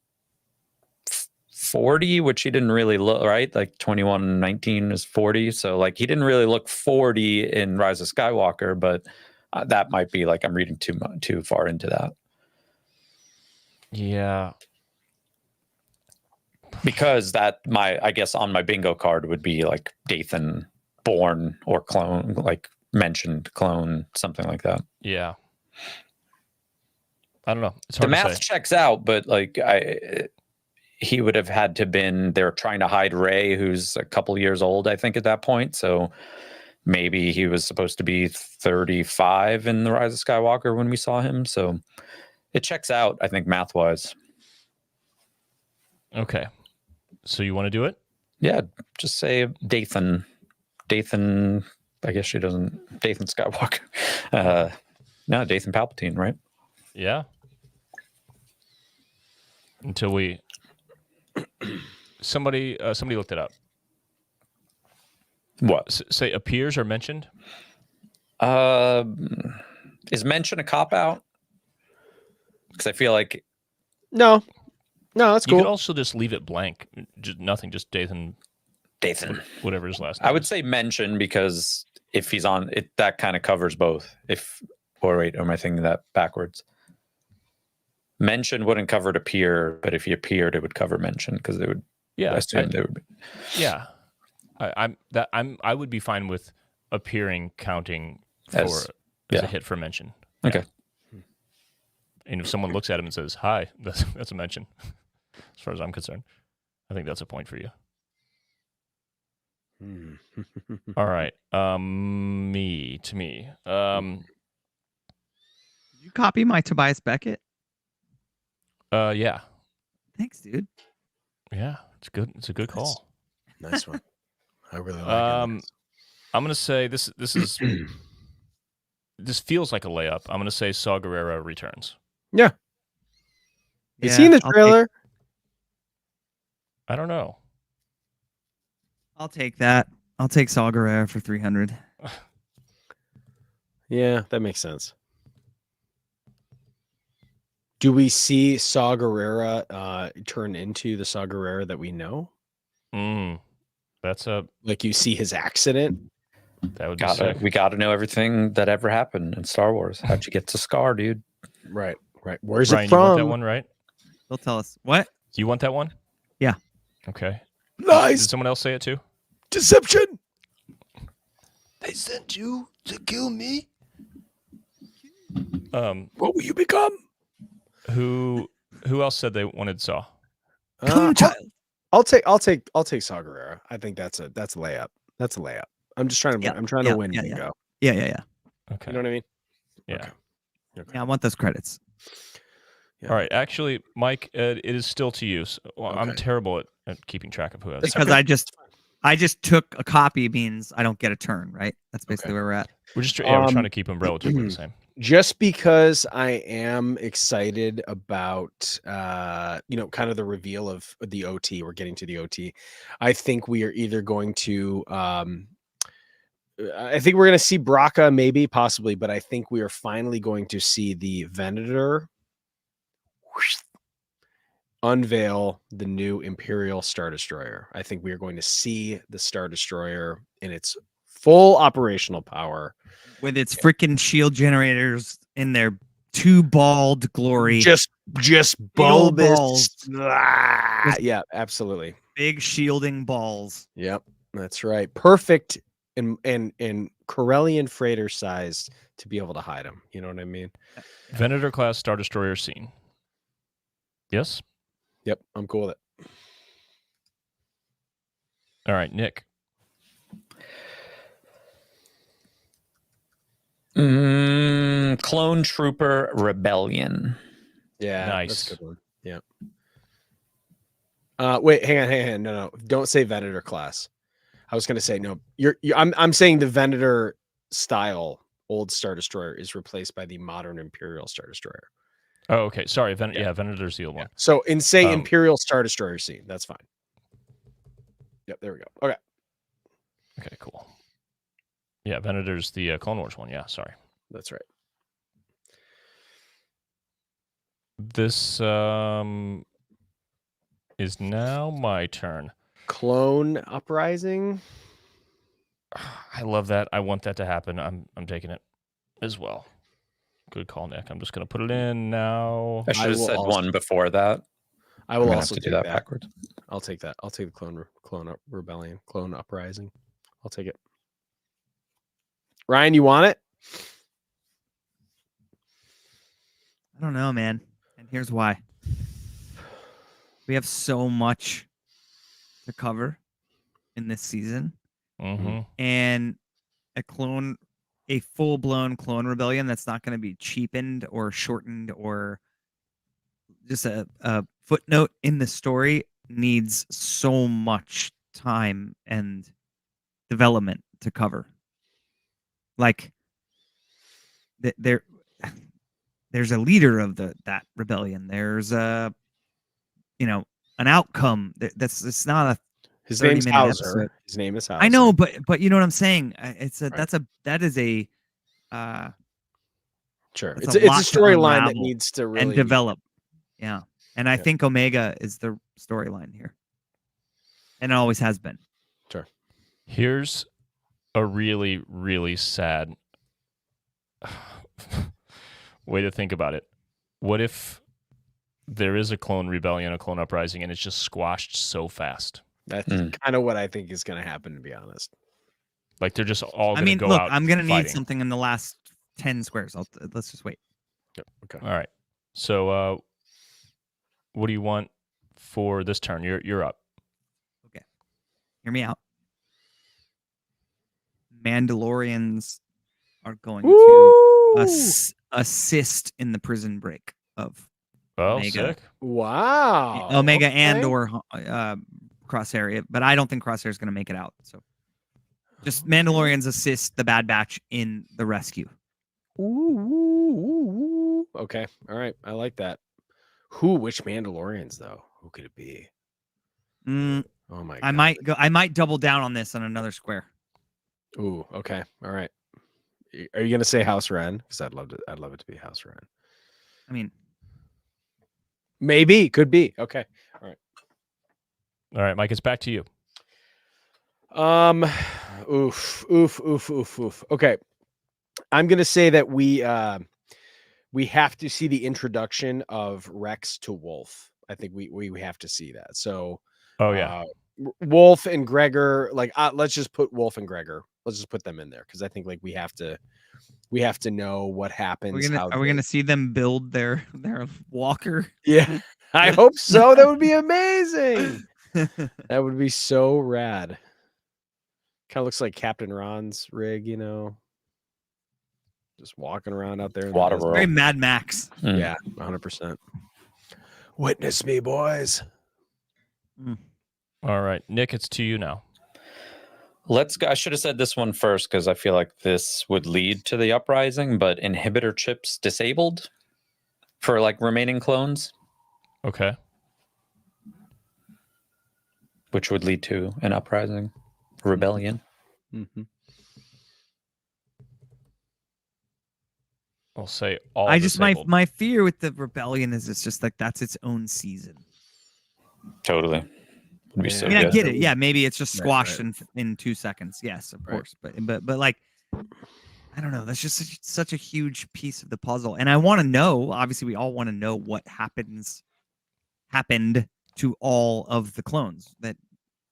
Speaker 3: 40, which he didn't really look, right? Like 21-19 is 40. So like he didn't really look 40 in Rise of Skywalker, but that might be like I'm reading too far into that.
Speaker 1: Yeah.
Speaker 3: Because I guess on my bingo card would be like Dathan born or clone, like mentioned clone, something like that.
Speaker 1: Yeah. I don't know. It's hard
Speaker 3: the
Speaker 1: to
Speaker 3: math
Speaker 1: say.
Speaker 3: checks out, but like he would have had to been, they're trying to hide Rey, who's a couple years old, I think, at that point. So maybe he was supposed to be 35 in The Rise of Skywalker when we saw him. So it checks out, I think, math-wise.
Speaker 1: Okay. So you want to do it?
Speaker 3: Yeah, just say Dathan, I guess she doesn't, Dathan Skywalker. No, Dathan Palpatine, right?
Speaker 1: Yeah. Until somebody looked it up.
Speaker 3: What?
Speaker 1: Say appears or mentioned?
Speaker 3: Is mention a cop-out? Because I feel like...
Speaker 4: No, that's
Speaker 1: You
Speaker 4: cool.
Speaker 1: could also just leave it blank. Just nothing, just Dathan
Speaker 3: Dathan.
Speaker 1: whatever his last name
Speaker 3: I would
Speaker 1: is.
Speaker 3: say mention because if he's on it, that kind of covers both. Or am I thinking that backwards? Mention wouldn't cover to appear, but if he appeared, it would cover mention because they would.
Speaker 1: Yeah,
Speaker 3: assume they would be.
Speaker 1: Yeah, I would be fine with appearing counting as a hit for mention.
Speaker 3: Okay.
Speaker 1: Yeah. And if someone looks at him and says hi, that's a mention. As far as I'm concerned, I think that's a point for you. All right. Me.
Speaker 2: Did you copy my Tobias Beckett?
Speaker 1: Yeah.
Speaker 2: Thanks, dude.
Speaker 1: Yeah, it's good. It's a good call.
Speaker 4: Nice one. I really like it.
Speaker 1: I'm gonna say this is this feels like a layup. I'm gonna say Saw Gerrera returns.
Speaker 4: Yeah. Is he in the trailer?
Speaker 1: I don't know.
Speaker 2: I'll take that. I'll take Saw Gerrera for 300.
Speaker 4: Yeah, that makes sense. Do we see Saw Gerrera turn into the Saw Gerrera that we know?
Speaker 1: That's
Speaker 4: like you see his accident.
Speaker 1: That would be sick.
Speaker 3: We got to know everything that ever happened in Star Wars. How'd you get to Scar, dude?
Speaker 4: Right. Where's
Speaker 1: Ryan,
Speaker 4: it from?
Speaker 1: You want that one, right?
Speaker 2: They'll tell us. What?
Speaker 1: You want that one?
Speaker 2: Yeah.
Speaker 1: Okay.
Speaker 4: Nice.
Speaker 1: Did someone else say it too?
Speaker 4: Deception.
Speaker 5: They sent you to kill me.
Speaker 4: What will you become?
Speaker 1: Who else said they wanted Saw?
Speaker 4: I'll take Saw Gerrera. I think that's a layup. That's a layup. I'm just trying to I'm trying to win bingo.
Speaker 2: Yeah.
Speaker 1: Okay.
Speaker 4: You know what I mean?
Speaker 1: Yeah.
Speaker 4: Okay.
Speaker 2: Yeah, I want those credits.
Speaker 4: Yeah.
Speaker 1: All right. Actually, Mike, it is still to you. So, I'm
Speaker 4: Okay.
Speaker 1: terrible at keeping track of who has.
Speaker 2: Because I just took a copy means I don't get a turn, right? That's basically where we're at.
Speaker 1: We're just we're trying to keep them relatively the same.
Speaker 4: Just because I am excited about kind of the reveal of the OT, we're getting to the OT. I think we are either going to I think we're going to see Braca, maybe, possibly, but I think we are finally going to see the Venator unveil the new Imperial Star Destroyer. I think we are going to see the Star Destroyer in its full operational power.
Speaker 2: With its freaking shield generators in their two bald glory.
Speaker 4: Just bulbous.
Speaker 2: Balls.
Speaker 4: Yeah, absolutely.
Speaker 2: Big shielding balls.
Speaker 4: Yep, that's right. Perfect and Corellian freighter sized to be able to hide them. You know what I mean?
Speaker 1: Venator class Star Destroyer scene. Yes?
Speaker 4: Yep, I'm cool with it.
Speaker 1: All right, Nick.
Speaker 3: Clone Trooper Rebellion.
Speaker 4: Yeah,
Speaker 1: nice.
Speaker 4: That's a good one. Yeah. Wait, hang on. No, don't say Venator class. I was gonna say no. I'm saying the Venator style old Star Destroyer is replaced by the modern Imperial Star Destroyer.
Speaker 1: Oh, okay. Sorry, Venator's the old one.
Speaker 4: So Imperial Star Destroyer scene. That's fine. Yep, there we go. Okay.
Speaker 1: Okay, cool. Yeah, Venator's the Clone Wars one. Yeah, sorry.
Speaker 4: That's right.
Speaker 1: This is now my turn.
Speaker 4: Clone Uprising.
Speaker 1: I love that. I want that to happen. I'm taking it as well. Good call, Nick. I'm just going to put it in now.
Speaker 3: I should have said one before that.
Speaker 4: I will
Speaker 3: I'm
Speaker 4: also
Speaker 3: have to do that backwards.
Speaker 4: I'll take that. I'll take the Clone Rebellion, Clone Uprising. I'll take it. Ryan, you want it?
Speaker 2: I don't know, man. And here's why. We have so much to cover in this season.
Speaker 1: Mm-hmm.
Speaker 2: And a full-blown clone rebellion that's not going to be cheapened or shortened or just a footnote in the story needs so much time and development to cover. Like there's a leader of that rebellion. There's an outcome. It's not a
Speaker 4: His name's
Speaker 2: 30-minute
Speaker 4: Hauser.
Speaker 2: episode.
Speaker 4: His name is Hauser.
Speaker 2: I know, but you know what I'm saying. Sure.
Speaker 4: It's
Speaker 2: a
Speaker 4: storyline that needs to really
Speaker 2: and develop. Yeah, and I think Omega is the storyline here, and it always has been.
Speaker 4: Sure.
Speaker 1: Here's a really, really sad way to think about it. What if there is a clone rebellion, a clone uprising, and it's just squashed so fast?
Speaker 4: That's kind of what I think is going to happen, to be honest.
Speaker 1: Like they're just all
Speaker 2: I
Speaker 1: going to
Speaker 2: mean,
Speaker 1: go
Speaker 2: look,
Speaker 1: out
Speaker 2: I'm gonna need
Speaker 1: fighting.
Speaker 2: something in the last 10 squares. Let's just wait.
Speaker 4: Yep. Okay.
Speaker 1: All right. So, what do you want for this turn? You're up.
Speaker 2: Hear me out. Mandalorians are going to
Speaker 4: Woo!
Speaker 2: assist in the prison break of
Speaker 1: Oh,
Speaker 2: Omega.
Speaker 1: sick.
Speaker 4: Wow.
Speaker 2: Omega
Speaker 4: Okay.
Speaker 2: Andor Crosshair, but I don't think Crosshair is going to make it out. So just Mandalorians assist the Bad Batch in the rescue.
Speaker 4: Ooh. Okay. All right. I like that. Which Mandalorians though? Who could it be?
Speaker 2: Mm,
Speaker 4: Oh my god.
Speaker 2: I might double down on this on another square.
Speaker 4: Ooh, okay. All right. Are you gonna say House Wren? Because I'd love it to be House Wren.
Speaker 2: I mean,
Speaker 4: Maybe. Could be. Okay.
Speaker 1: All right, Mike, it's back to you.
Speaker 4: Oof. Okay. I'm gonna say that we have to see the introduction of Rex to Wolf. I think we have to see that. So
Speaker 1: Oh yeah.
Speaker 4: Wolf and Gregor, like let's just put Wolf and Gregor. Let's just put them in there because I think like we have to know what happens.
Speaker 2: are we gonna see them build their walker?
Speaker 4: Yeah, I hope so. That would be amazing. That would be so rad. Kind of looks like Captain Ron's rig, just walking around out there. In the
Speaker 3: Water
Speaker 4: desert.
Speaker 3: world.
Speaker 2: Very Mad Max.
Speaker 4: Yeah, 100%. Witness me, boys.
Speaker 1: All right, Nick, it's to you now.
Speaker 3: Let's go. I should have said this one first because I feel like this would lead to the uprising, but inhibitor chips disabled for like remaining clones,
Speaker 1: Okay.
Speaker 3: which would lead to an uprising, rebellion.
Speaker 4: Mm-hmm.
Speaker 1: I'll say all.
Speaker 2: I just
Speaker 1: disabled.
Speaker 2: my fear with the rebellion is it's just like that's its own season.
Speaker 3: Totally. Would be so
Speaker 2: I mean, I
Speaker 3: good.
Speaker 2: get it. Yeah, maybe it's just
Speaker 4: Right,
Speaker 2: squashed
Speaker 4: right.
Speaker 2: in 2 seconds. Yes, of
Speaker 4: Right.
Speaker 2: course. But like, I don't know. That's just such a huge piece of the puzzle, and I want to know. Obviously, we all want to know what happened to all of the clones that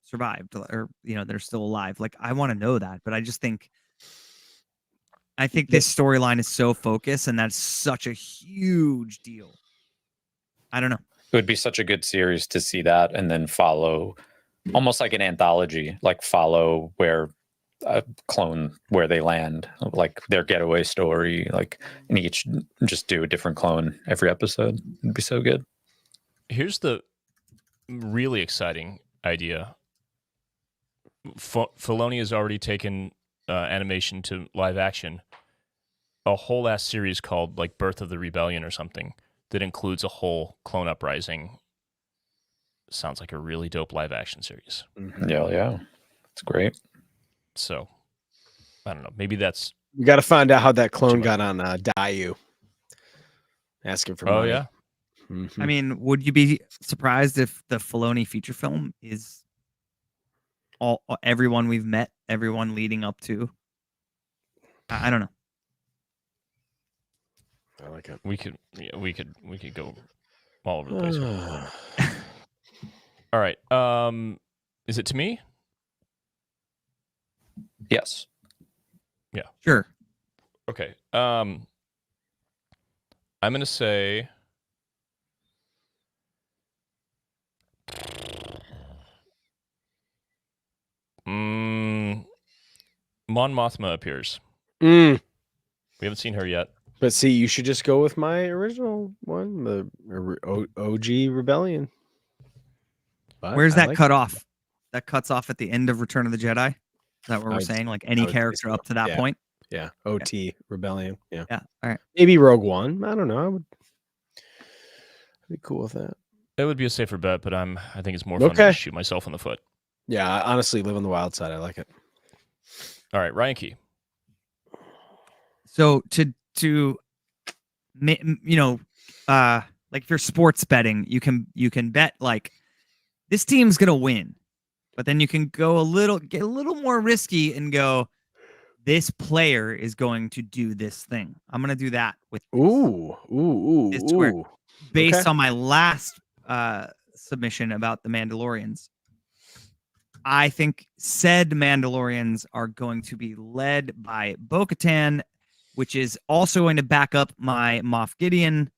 Speaker 2: survived, or they're still alive. Like, I want to know that, but I think this storyline is so focused, and that's such a huge deal. I don't know.
Speaker 3: It would be such a good series to see that and then follow almost like an anthology, like follow where a clone, where they land, like their getaway story, like and each just do a different clone every episode. It'd be so good.
Speaker 1: Here's the really exciting idea. Filoni has already taken animation to live action. A whole ass series called like Birth of the Rebellion or something that includes a whole clone uprising. Sounds like a really dope live action series.
Speaker 4: Mm-hmm.
Speaker 3: Yeah. It's great.
Speaker 1: So, I don't know. Maybe that's.
Speaker 4: We got to find out how that clone
Speaker 1: Too
Speaker 4: got on Dayu. Asking for
Speaker 1: Oh
Speaker 4: money.
Speaker 1: yeah.
Speaker 4: Mhm.
Speaker 2: I mean, would you be surprised if the Filoni feature film is everyone we've met, everyone leading up to? I don't know.
Speaker 4: I like it.
Speaker 1: We could go all over the place. All right. Is it to me?
Speaker 3: Yes.
Speaker 2: Sure.
Speaker 1: Okay. I'm gonna say. Mon Mothma appears.
Speaker 4: Mm.
Speaker 1: We haven't seen her yet.
Speaker 4: But see, you should just go with my original one, the OG Rebellion. But
Speaker 2: Where's
Speaker 4: I
Speaker 2: that
Speaker 4: like
Speaker 2: cut
Speaker 4: it.
Speaker 2: off? That cuts off at the end of Return of the Jedi? Is that what
Speaker 4: I
Speaker 2: we're
Speaker 4: would-
Speaker 2: saying? Like
Speaker 4: I
Speaker 2: any
Speaker 4: would say
Speaker 2: character
Speaker 4: so.
Speaker 2: up to that
Speaker 4: Yeah.
Speaker 2: point?
Speaker 4: Yeah, OT Rebellion. Yeah,
Speaker 2: Yeah. All right.
Speaker 4: maybe Rogue One. I don't know. I'd be cool with that.
Speaker 1: It would be a safer bet, but I think it's more fun to
Speaker 4: Okay.
Speaker 1: just shoot myself in the foot.
Speaker 4: Yeah, I honestly live on the wild side. I like it.
Speaker 1: All right, Ryan Key.
Speaker 2: So like if you're sports betting, you can bet like this team's gonna win, But then you can get a little more risky and go, this player is going to do this thing. I'm going to do that with this. This to where, based on my last submission about the Mandalorians. I think said Mandalorians are going to be led by Bo-Katan, which is also going to back up my Moff Gideon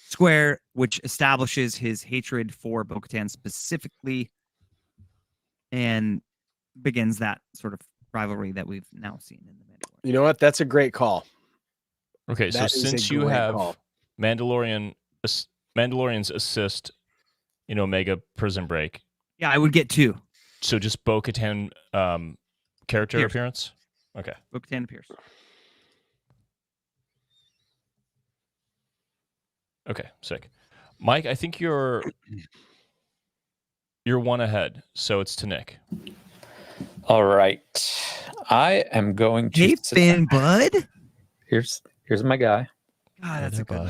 Speaker 2: square, which establishes his hatred for Bo-Katan specifically and begins that sort of rivalry that we've now seen in the Mandalorian.
Speaker 4: You know what? That's a great call.
Speaker 1: Okay, so since you have Mandalorians assist in Omega Prison Break.
Speaker 2: Yeah, I would get 2.
Speaker 1: So just Bo-Katan character
Speaker 2: Pierce.
Speaker 1: appearance? Okay.
Speaker 2: Bo-Katan and Pierce.
Speaker 1: Okay, sick. Mike, I think you're one ahead, so it's to Nick.
Speaker 3: All right. I am going to...
Speaker 2: Hey, Finn, bud.
Speaker 3: Here's my guy.
Speaker 2: God, that's a good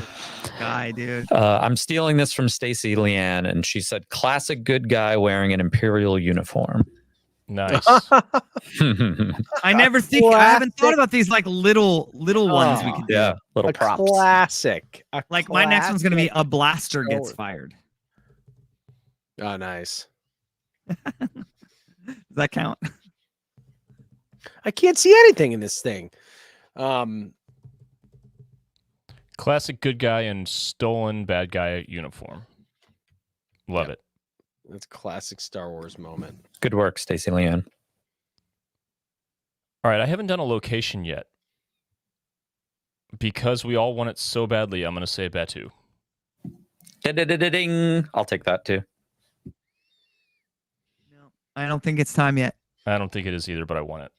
Speaker 2: guy, dude.
Speaker 3: I'm stealing this from Stacey Leanne, and she said, classic good guy wearing an Imperial uniform.
Speaker 1: Nice.
Speaker 2: I haven't thought about these like little ones we could do.
Speaker 3: Yeah, little props.
Speaker 4: Classic.
Speaker 2: Like my next one's going to be a blaster gets fired.
Speaker 4: Oh, nice.
Speaker 2: Does that count?
Speaker 4: I can't see anything in this thing.
Speaker 1: Classic good guy in stolen bad guy uniform. Love it.
Speaker 4: That's a classic Star Wars moment.
Speaker 3: Good work, Stacey Leanne.
Speaker 1: All right, I haven't done a location yet. Because we all want it so badly, I'm going to say Batu.
Speaker 3: Ding. I'll take that too.
Speaker 2: No, I don't think it's time yet.
Speaker 1: I don't think it is either, but I want it.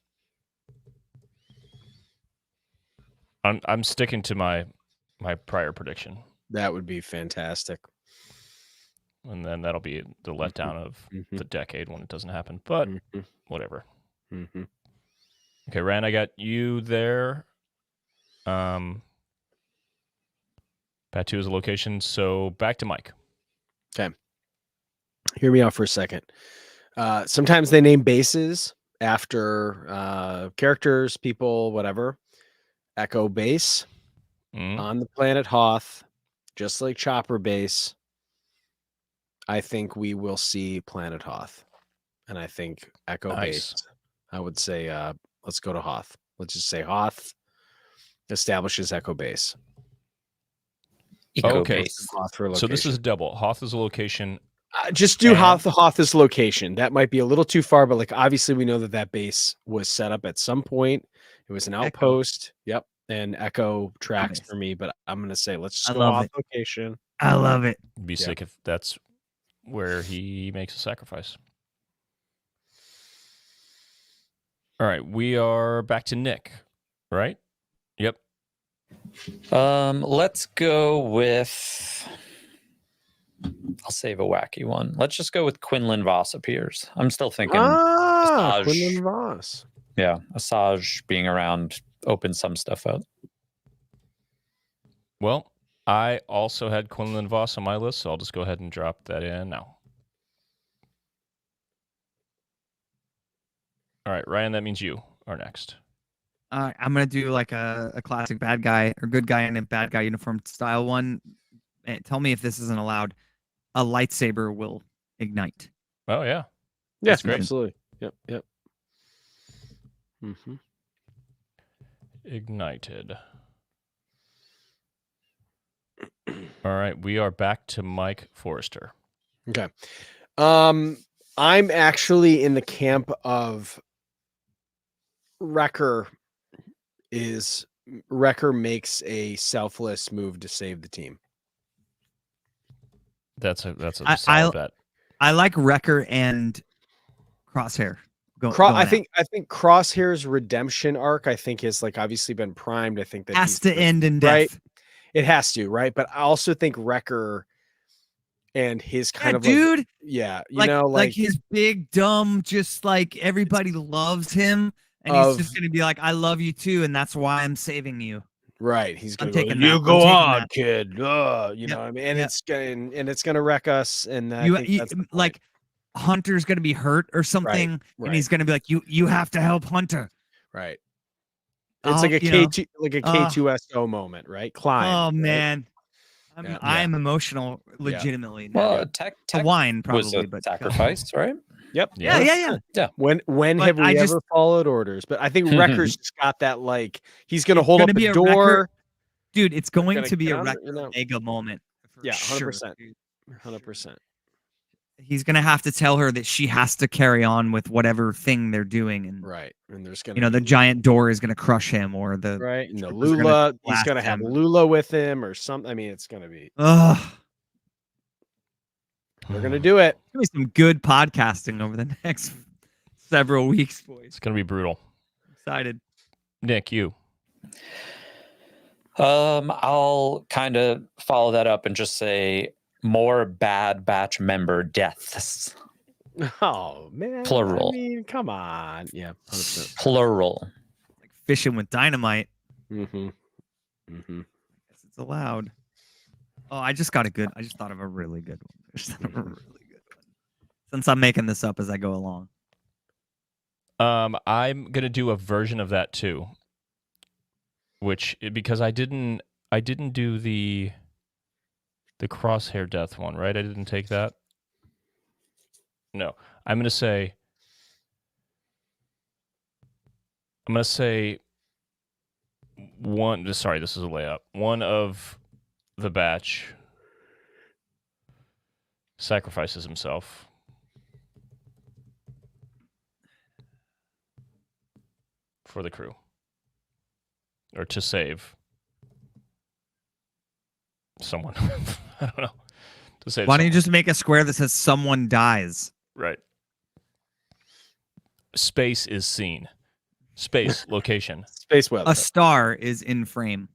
Speaker 1: I'm sticking to my prior prediction.
Speaker 4: That would be fantastic.
Speaker 1: And then that'll be the letdown of the decade when it doesn't happen. But whatever. Okay, Rand, I got you there. Batu is a location. So back to Mike.
Speaker 4: Okay. Hear me out for a second. Sometimes they name bases after characters, people, whatever. Echo Base on the planet Hoth, just like Chopper Base. I think we will see Planet Hoth. And I think Echo Base, I would say, let's go to Hoth. Let's just say Hoth establishes Echo Base.
Speaker 1: Okay. So this is a double. Hoth is a location.
Speaker 4: Just do Hoth as location. That might be a little too far, but like obviously we know that base was set up at some point. It was an outpost. Yep. And Echo tracks for me, but I'm going to say let's just go Hoth location.
Speaker 2: I love it.
Speaker 1: It'd be sick if that's where he makes a sacrifice. All right, we are back to Nick, right? Yep.
Speaker 3: Let's go with... I'll save a wacky one. Let's just go with Quinlan Voss appears. I'm still thinking Asajj.
Speaker 4: Quinlan Voss.
Speaker 3: Yeah, Asajj being around opens some stuff up.
Speaker 1: Well, I also had Quinlan Voss on my list, so I'll just go ahead and drop that in now. All right, Ryan, that means you are next.
Speaker 2: I'm going to do like a classic bad guy or good guy in a bad guy uniform style one. Tell me if this isn't allowed. A lightsaber will ignite.
Speaker 1: Oh, yeah.
Speaker 4: Yes, absolutely. Yep.
Speaker 1: Ignited. All right, we are back to Mike Forrester.
Speaker 4: Okay. I'm actually in the camp of Wrecker makes a selfless move to save the team.
Speaker 1: That's a solid bet.
Speaker 2: I like Wrecker and Crosshair.
Speaker 4: I think Crosshair's redemption arc, I think, has like obviously been primed. I think that
Speaker 2: has to end in death.
Speaker 4: Right? It has to, right? But I also think Wrecker and his kind of
Speaker 2: dude,
Speaker 4: like
Speaker 2: he's big, dumb, just like everybody loves him, and he's just gonna be like, "I love you too," and that's why I'm saving you.
Speaker 4: Right, he's gonna
Speaker 2: go,
Speaker 4: go on, kid. You know what I mean? And it's gonna wreck us. And I think that's
Speaker 2: Hunter's gonna be hurt or something, and he's gonna be like, you have to help Hunter.
Speaker 4: Right. It's like a K2, like a K2SO moment, right? Climb.
Speaker 2: Oh
Speaker 4: right?
Speaker 2: man,
Speaker 4: Yeah.
Speaker 2: I'm emotional, legitimately. Now.
Speaker 3: Well, tech
Speaker 2: wine
Speaker 3: was
Speaker 2: probably,
Speaker 3: a
Speaker 2: but
Speaker 3: sacrifice, right?
Speaker 4: Yep.
Speaker 2: Yeah.
Speaker 4: When
Speaker 2: But
Speaker 4: have we
Speaker 2: I just-
Speaker 4: ever followed orders? But I think Wrecker's just got that, like, he's gonna hold
Speaker 2: gonna
Speaker 4: up
Speaker 2: be
Speaker 4: a
Speaker 2: a
Speaker 4: door.
Speaker 2: Dude, it's going
Speaker 4: gonna
Speaker 2: to be
Speaker 4: get
Speaker 2: a
Speaker 4: on,
Speaker 2: Wrecker
Speaker 4: you know.
Speaker 2: Omega moment. For
Speaker 4: Yeah,
Speaker 2: sure,
Speaker 4: 100%.
Speaker 2: dude.
Speaker 4: 100%.
Speaker 2: He's gonna have to tell her that she has to carry on with whatever thing they're doing, and
Speaker 4: Right. And there's gonna
Speaker 2: you know,
Speaker 4: be
Speaker 2: the giant door is gonna crush him, or the
Speaker 4: right. And the
Speaker 2: troopers are
Speaker 4: Lula, he's
Speaker 2: blast
Speaker 4: gonna have
Speaker 2: him.
Speaker 4: Lula with him or something. I mean, it's gonna be
Speaker 2: Ugh.
Speaker 4: they're gonna do it.
Speaker 2: Gonna be some good podcasting over the next several weeks, boys.
Speaker 1: It's gonna be brutal.
Speaker 2: Excited.
Speaker 1: Nick, you.
Speaker 3: I'll kind of follow that up and just say more Bad Batch member deaths.
Speaker 4: Oh man.
Speaker 3: Plural.
Speaker 4: I mean, come on. Yeah, 100%.
Speaker 3: Plural.
Speaker 2: Like fishing with dynamite.
Speaker 4: Mm-hmm. Mm-hmm.
Speaker 2: Guess it's allowed. Oh, I just thought of a really good one. I just thought of a really good one. Since I'm making this up as I go along.
Speaker 1: I'm gonna do a version of that too. Because I didn't do the crosshair death one, right? I didn't take that. No. I'm gonna say one. Sorry, this is a layup. One of the batch sacrifices himself for the crew, or to save someone. I don't know. To save.
Speaker 2: Why don't you
Speaker 1: someone.
Speaker 2: just make a square that says someone dies?
Speaker 1: Right. Space is seen. Space location.
Speaker 4: Space weather.
Speaker 2: A star is in frame.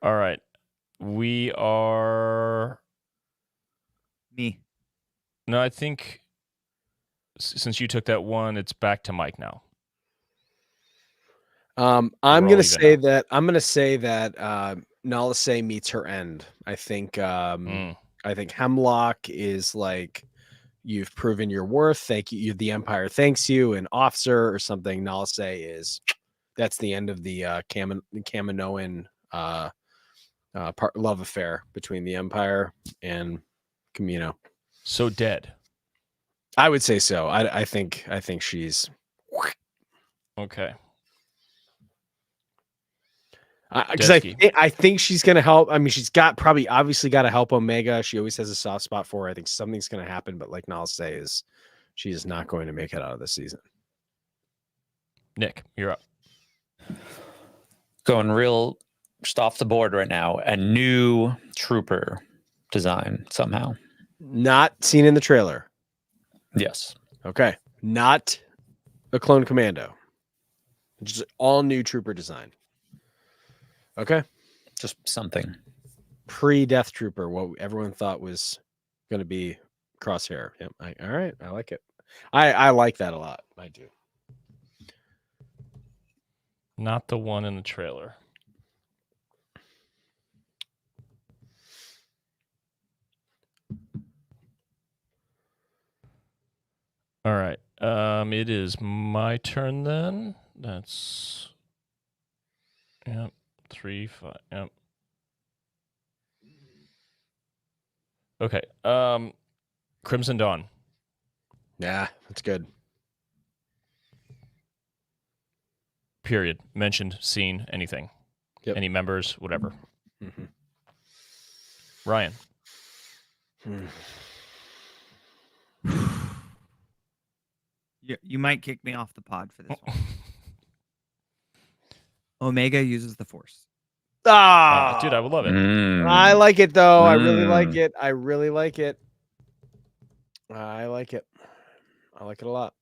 Speaker 1: All right. We are.
Speaker 2: Me.
Speaker 1: No, I think since you took that one, it's back to Mike now.
Speaker 4: I'm
Speaker 1: We're all
Speaker 4: gonna
Speaker 1: even
Speaker 4: say
Speaker 1: now.
Speaker 4: that Nala Se meets her end. I think Hemlock is like, you've proven your worth. Thank you. The Empire thanks you. An officer or something. Nala Se is, that's the end of the Kaminoan love affair between the Empire and Camino.
Speaker 1: So dead.
Speaker 4: I would say so. I think she's
Speaker 1: Okay.
Speaker 4: because
Speaker 1: Desky.
Speaker 4: I think she's gonna help. I mean, she's obviously got to help Omega. She always has a soft spot for her. I think something's gonna happen, but like Nala say, is she is not going to make it out of this season.
Speaker 1: Nick, you're up.
Speaker 3: Going real just off the board right now. A new trooper design somehow.
Speaker 4: Not seen in the trailer.
Speaker 3: Yes.
Speaker 4: Okay, not a clone commando. Just all new trooper design. Okay,
Speaker 3: Just something.
Speaker 4: pre-Death Trooper, what everyone thought was going to be Crosshair. Yep. All right, I like it. I like that a lot. I do.
Speaker 1: Not the one in the trailer. All right. It is my turn then. That's 3, 5. Yep. Okay. Crimson Dawn.
Speaker 4: Yeah, that's good.
Speaker 1: Period. Mentioned, seen, anything.
Speaker 4: Yep.
Speaker 1: Any members, whatever.
Speaker 4: Mm-hmm.
Speaker 1: Ryan.
Speaker 2: You might kick me off the pod for this one. Omega uses the Force.
Speaker 1: Dude, I would love it.
Speaker 4: I like it though. I really like it. I really like it. I like it. I like it a lot.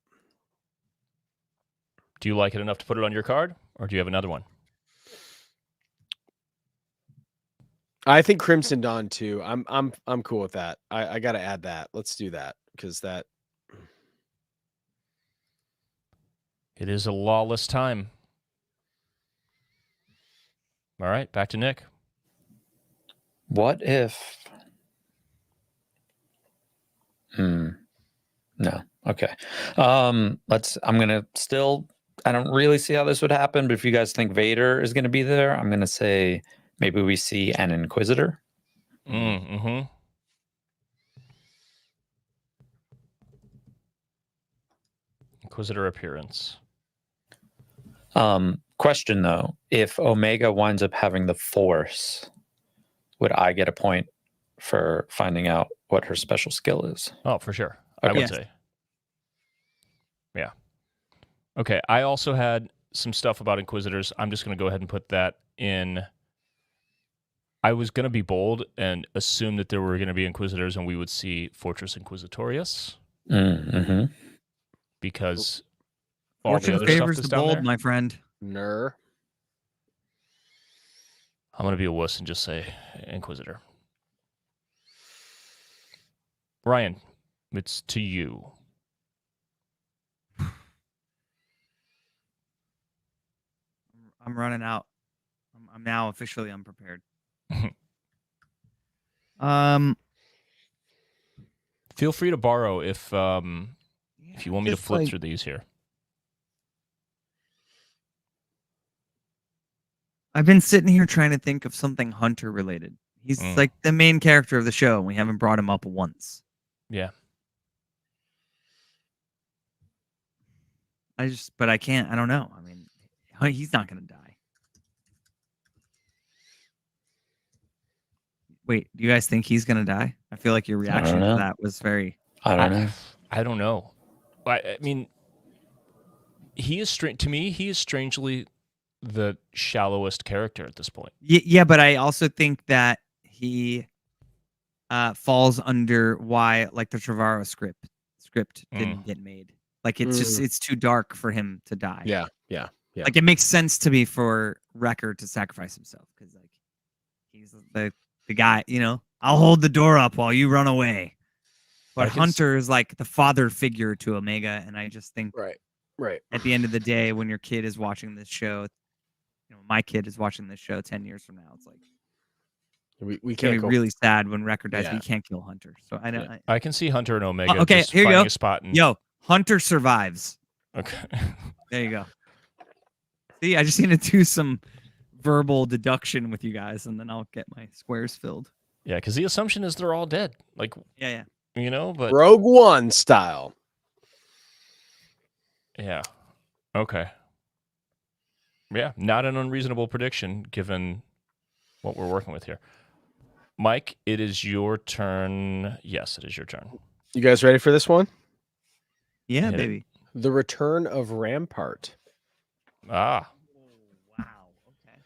Speaker 1: Do you like it enough to put it on your card, or do you have another one?
Speaker 4: I think Crimson Dawn too. I'm cool with that. I got to add that. Let's do that because that.
Speaker 1: It is a lawless time. All right, back to Nick.
Speaker 3: What if No. Okay. I'm gonna still. I don't really see how this would happen, but if you guys think Vader is gonna be there, I'm gonna say maybe we see an Inquisitor.
Speaker 1: Mm-hmm. Inquisitor appearance.
Speaker 3: Question though, if Omega winds up having the Force, would I get a point for finding out what her special skill is?
Speaker 1: Oh, for sure. I
Speaker 3: Okay.
Speaker 1: would say. Yeah. Okay. I also had some stuff about Inquisitors. I'm just going to go ahead and put that in. I was going to be bold and assume that there were going to be Inquisitors and we would see Fortress Inquisitorius
Speaker 3: Mm-hmm.
Speaker 1: because all the
Speaker 2: Fortune
Speaker 1: other stuff
Speaker 2: favors
Speaker 1: that's
Speaker 2: the
Speaker 1: down
Speaker 2: bold,
Speaker 1: there.
Speaker 2: my friend.
Speaker 4: Ner.
Speaker 1: I'm going to be a wuss and just say Inquisitor. Ryan, it's to you.
Speaker 2: I'm running out. I'm now officially unprepared.
Speaker 1: Feel free to borrow if you want me to
Speaker 2: just
Speaker 1: flip
Speaker 2: like-
Speaker 1: through these here.
Speaker 2: I've been sitting here trying to think of something Hunter related. He's like the main character of the show, and we haven't brought him up once.
Speaker 1: Yeah.
Speaker 2: But I can't. I don't know. I mean, he's not going to die. Wait, do you guys think he's going to die? I feel like your reaction to
Speaker 3: know.
Speaker 2: that was very.
Speaker 3: I don't know.
Speaker 1: I don't know. I mean, he is strange to me. He is strangely the shallowest character at this point.
Speaker 2: Yeah, but I also think that he falls under why like the Trevorrow script didn't get made. Like it's too dark for him to die.
Speaker 4: Yeah.
Speaker 2: Like it makes sense to me for Wrecker to sacrifice himself because like he's the guy. I'll hold the door up while you run away. But Hunter is like the father figure to Omega, and I just think
Speaker 4: Right.
Speaker 2: at the end of the day, when your kid is watching this show, my kid is watching this show 10 years from now. It's like
Speaker 4: We
Speaker 2: it's gonna
Speaker 4: can't
Speaker 2: be really sad when Wrecker dies.
Speaker 4: Yeah.
Speaker 2: We can't kill Hunter, so I don't.
Speaker 4: Yeah.
Speaker 1: I can see Hunter and Omega.
Speaker 2: Okay,
Speaker 1: just
Speaker 2: here you
Speaker 1: finding
Speaker 2: go.
Speaker 1: a spot.
Speaker 2: Yo, Hunter survives.
Speaker 1: Okay.
Speaker 2: There you go. See, I just need to do some verbal deduction with you guys, and then I'll get my squares filled.
Speaker 1: Yeah, because the assumption is they're all dead. Like,
Speaker 2: Yeah.
Speaker 1: but
Speaker 4: Rogue One style.
Speaker 1: yeah. Okay. Yeah, not an unreasonable prediction given what we're working with here. Mike, it is your turn. Yes, it is your turn.
Speaker 4: You guys ready for this one?
Speaker 2: Yeah,
Speaker 1: Hit it.
Speaker 2: baby.
Speaker 4: The Return of Rampart.
Speaker 1: Ah.
Speaker 2: Wow. Okay.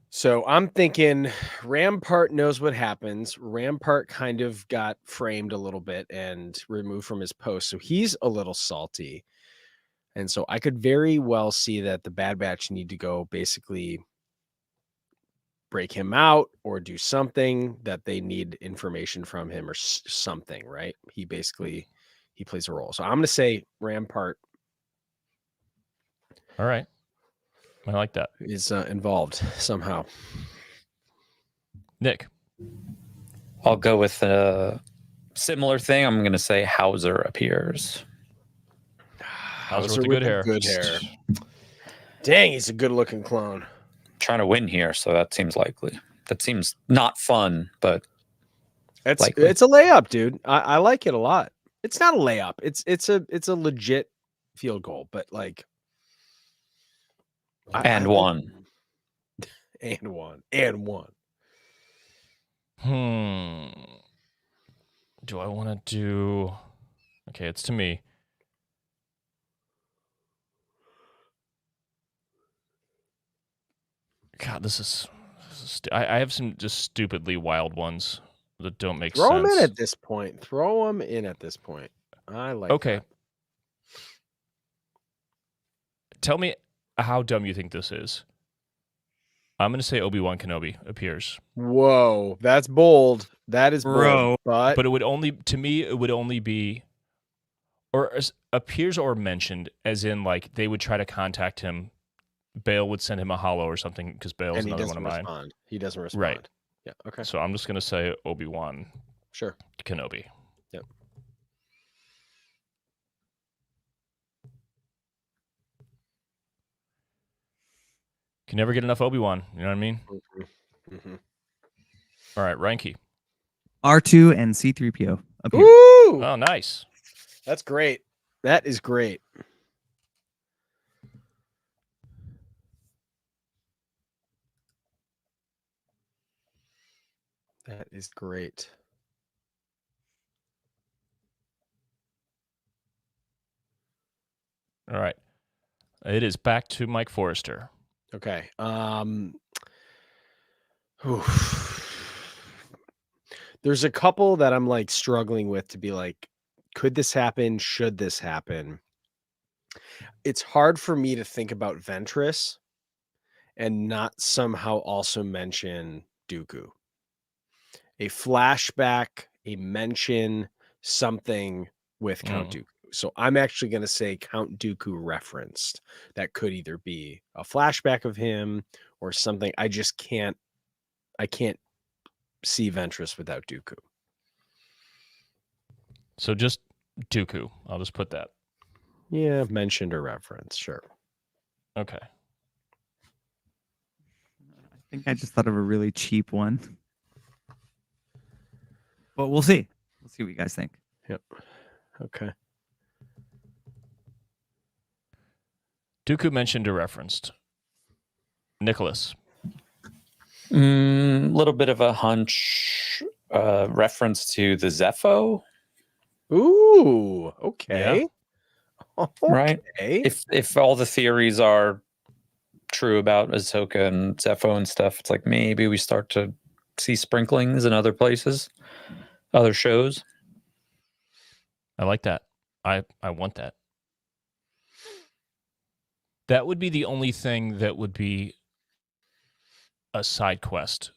Speaker 4: So I'm thinking Rampart knows what happens. Rampart kind of got framed a little bit and removed from his post. So he's a little salty. And so I could very well see that the Bad Batch need to go basically break him out or do something that they need information from him or something, right? He plays a role. So I'm going to say Rampart
Speaker 1: All right. I like that.
Speaker 4: is involved somehow.
Speaker 1: Nick.
Speaker 3: I'll go with a similar thing. I'm going to say Hauser appears.
Speaker 1: Hauser with the good hair.
Speaker 4: Good hair. Dang, he's a good-looking clone.
Speaker 3: Trying to win here, so that seems likely. That seems not fun, but
Speaker 4: It's
Speaker 3: likely.
Speaker 4: a layup, dude. I like it a lot. It's not a layup. It's a legit field goal, but like
Speaker 3: And one.
Speaker 4: And one.
Speaker 1: Do I want to do... Okay, it's to me. God, this is I have some just stupidly wild ones that don't make sense.
Speaker 4: Throw him in at this point. I like
Speaker 1: Okay.
Speaker 4: that.
Speaker 1: Tell me how dumb you think this is. I'm going to say Obi-Wan Kenobi appears.
Speaker 4: Whoa, that's bold. That is
Speaker 2: Bro.
Speaker 4: bold.
Speaker 1: But it would only, to me, it would only be, or appears or mentioned, as in, like, they would try to contact him. Bale would send him a hollow or something, because Bale is
Speaker 4: and he
Speaker 1: another one
Speaker 4: doesn't
Speaker 1: of mine.
Speaker 4: respond. He doesn't respond.
Speaker 1: Right.
Speaker 4: Yeah. Okay.
Speaker 1: So I'm just going to say Obi-Wan
Speaker 4: Sure.
Speaker 1: Kenobi.
Speaker 4: Yep.
Speaker 1: Can never get enough Obi-Wan. You know what I mean?
Speaker 4: Mhm.
Speaker 1: All right, Reinke.
Speaker 2: R2 and C-3PO up here.
Speaker 4: Woo!
Speaker 1: Oh, nice.
Speaker 4: That's great. That is great. That is great.
Speaker 1: All right. It is back to Mike Forrester.
Speaker 4: Okay. There's a couple that I'm like struggling with to be like, could this happen? Should this happen? It's hard for me to think about Ventress and not somehow also mention Dooku. A flashback, a mention, something with Count Dooku. So I'm actually going to say Count Dooku referenced. That could either be a flashback of him or something. I can't see Ventress without Dooku.
Speaker 1: So just Dooku. I'll just put that.
Speaker 4: Yeah, mentioned or referenced, sure.
Speaker 1: Okay.
Speaker 2: I think I just thought of a really cheap one. But we'll see. We'll see what you guys think.
Speaker 4: Yep. Okay.
Speaker 1: Dooku mentioned or referenced. Nicholas.
Speaker 3: Little bit of a hunch. Reference to the Zepho.
Speaker 4: Ooh, okay.
Speaker 1: Yeah.
Speaker 3: Right.
Speaker 4: Okay.
Speaker 3: If all the theories are true about Ahsoka and Zepho and stuff, it's like maybe we start to see sprinklings in other places, other shows.
Speaker 1: I like that. I want that. That would be the only thing that would be a side quest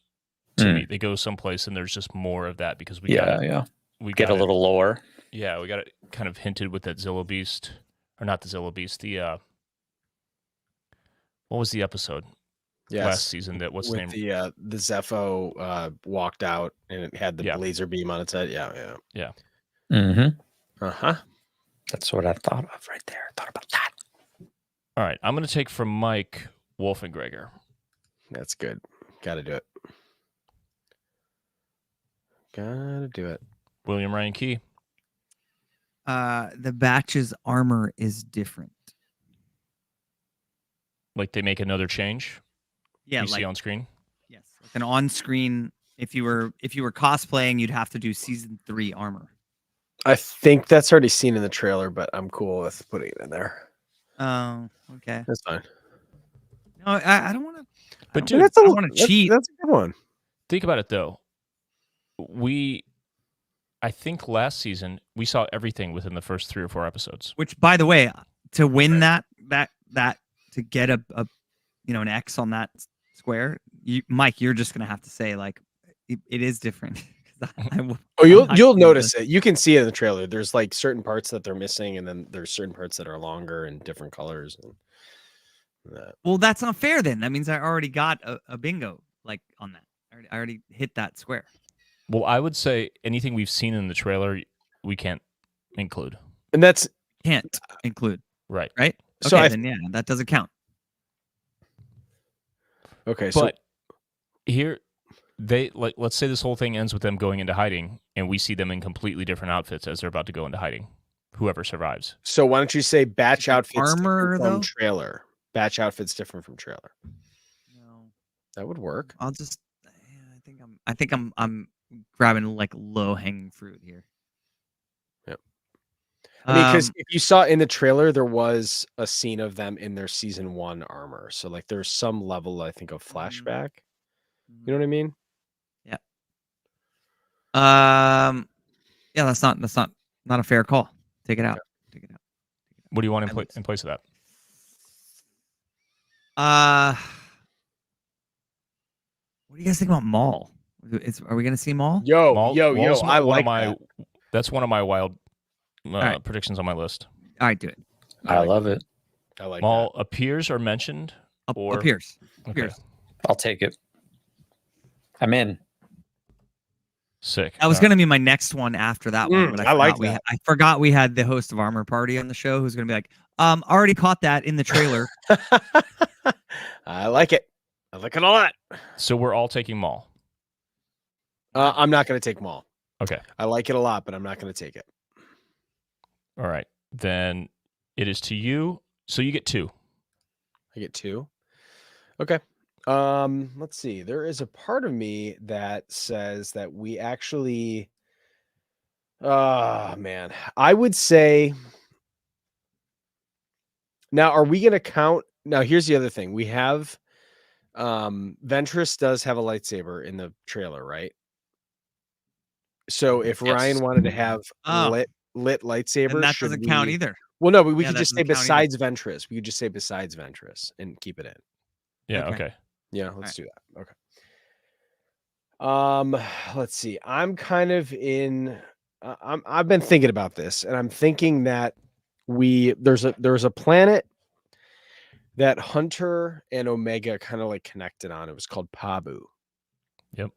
Speaker 1: to me. They go someplace and there's just more of that because we
Speaker 3: we
Speaker 1: get
Speaker 3: a little lore.
Speaker 1: Yeah, we got it kind of hinted with that Zillo Beast, or not the Zillo Beast. The what was the episode last season? That what's the name?
Speaker 4: The Zepho walked out and it had the laser beam on its head. Yeah.
Speaker 3: Mm-hmm.
Speaker 4: Uh-huh.
Speaker 3: That's what I thought of right there. I thought about that.
Speaker 1: All right, I'm going to take from Mike Wolfengregor.
Speaker 4: That's good. Got to do it. Gotta do it.
Speaker 1: William Ryan Key.
Speaker 2: The Batch's armor is different.
Speaker 1: Like they make another change.
Speaker 2: Yeah,
Speaker 1: you see on screen.
Speaker 2: Yes, like an on-screen. If you were cosplaying, you'd have to do season 3 armor.
Speaker 4: I think that's already seen in the trailer, but I'm cool with putting it in there.
Speaker 2: Oh, okay.
Speaker 4: That's fine.
Speaker 2: No, I don't want to.
Speaker 1: But dude,
Speaker 2: I don't want to cheat.
Speaker 4: That's a good one.
Speaker 1: Think about it though. I think last season we saw everything within the first 3 or 4 episodes.
Speaker 2: Which, by the way, to win that to get a an X on that square, Mike, you're just gonna have to say like it is different.
Speaker 4: You'll notice it. You can see it in the trailer. There's like certain parts that they're missing, and then there's certain parts that are longer and different colors. And that.
Speaker 2: Well, that's not fair then. That means I already got a bingo like on that. I already hit that square.
Speaker 1: Well, I would say anything we've seen in the trailer, we can't include.
Speaker 4: And that's
Speaker 2: can't include.
Speaker 1: Right.
Speaker 2: Right. Okay,
Speaker 4: So
Speaker 2: then that doesn't count.
Speaker 4: Okay.
Speaker 1: But here, let's say this whole thing ends with them going into hiding, and we see them in completely different outfits as they're about to go into hiding. Whoever survives.
Speaker 4: So why don't you say batch outfits
Speaker 2: armor
Speaker 4: from
Speaker 2: though?
Speaker 4: Trailer? Batch outfits different from trailer.
Speaker 2: No,
Speaker 4: that would work.
Speaker 2: I'll just. I think I'm grabbing like low hanging fruit here.
Speaker 4: Yep. I mean, because if you saw in the trailer, there was a scene of them in their season 1 armor. So like, there's some level, I think, of flashback. You know what I mean?
Speaker 2: Yeah. Yeah, that's not a fair call. Take it out. Take it out.
Speaker 1: What do you want in place of that?
Speaker 2: What do you guys think about Maul? Are we gonna see Maul?
Speaker 1: Maul's
Speaker 4: I like that.
Speaker 1: That's one of my wild predictions on my list.
Speaker 2: All right, do it.
Speaker 3: I love it.
Speaker 4: I like
Speaker 1: Maul appears or mentioned or
Speaker 2: appears.
Speaker 1: Okay.
Speaker 3: I'll take it. I'm in.
Speaker 1: Sick.
Speaker 2: That was gonna be my next one after that one, but I forgot we had the host of Armor Party on the show who's gonna be like, already caught that in the trailer.
Speaker 4: I like it. I like it a lot.
Speaker 1: So we're all taking Maul.
Speaker 4: I'm not going to take Maul.
Speaker 1: Okay.
Speaker 4: I like it a lot, but I'm not going to take it.
Speaker 1: All right. Then it is to you. So you get 2.
Speaker 4: I get 2. Okay. Let's see. There is a part of me that says that we actually man. I would say now are we going to count now here's the other thing. We have Ventress does have a lightsaber in the trailer, right? So if Ryan wanted to have lit lightsaber,
Speaker 2: and that doesn't count either.
Speaker 4: Well, no, but we
Speaker 2: Yeah,
Speaker 4: could
Speaker 2: that
Speaker 4: just say
Speaker 2: doesn't count
Speaker 4: besides Ventress. We could just say besides Ventress and keep it in.
Speaker 1: Yeah.
Speaker 2: Okay.
Speaker 1: Okay.
Speaker 4: Yeah, let's do that. Okay. Let's see. I'm kind of in. I've been thinking about this, and I'm thinking that there's a planet that Hunter and Omega kind of like connected on. It was called Pabu.
Speaker 1: Yep.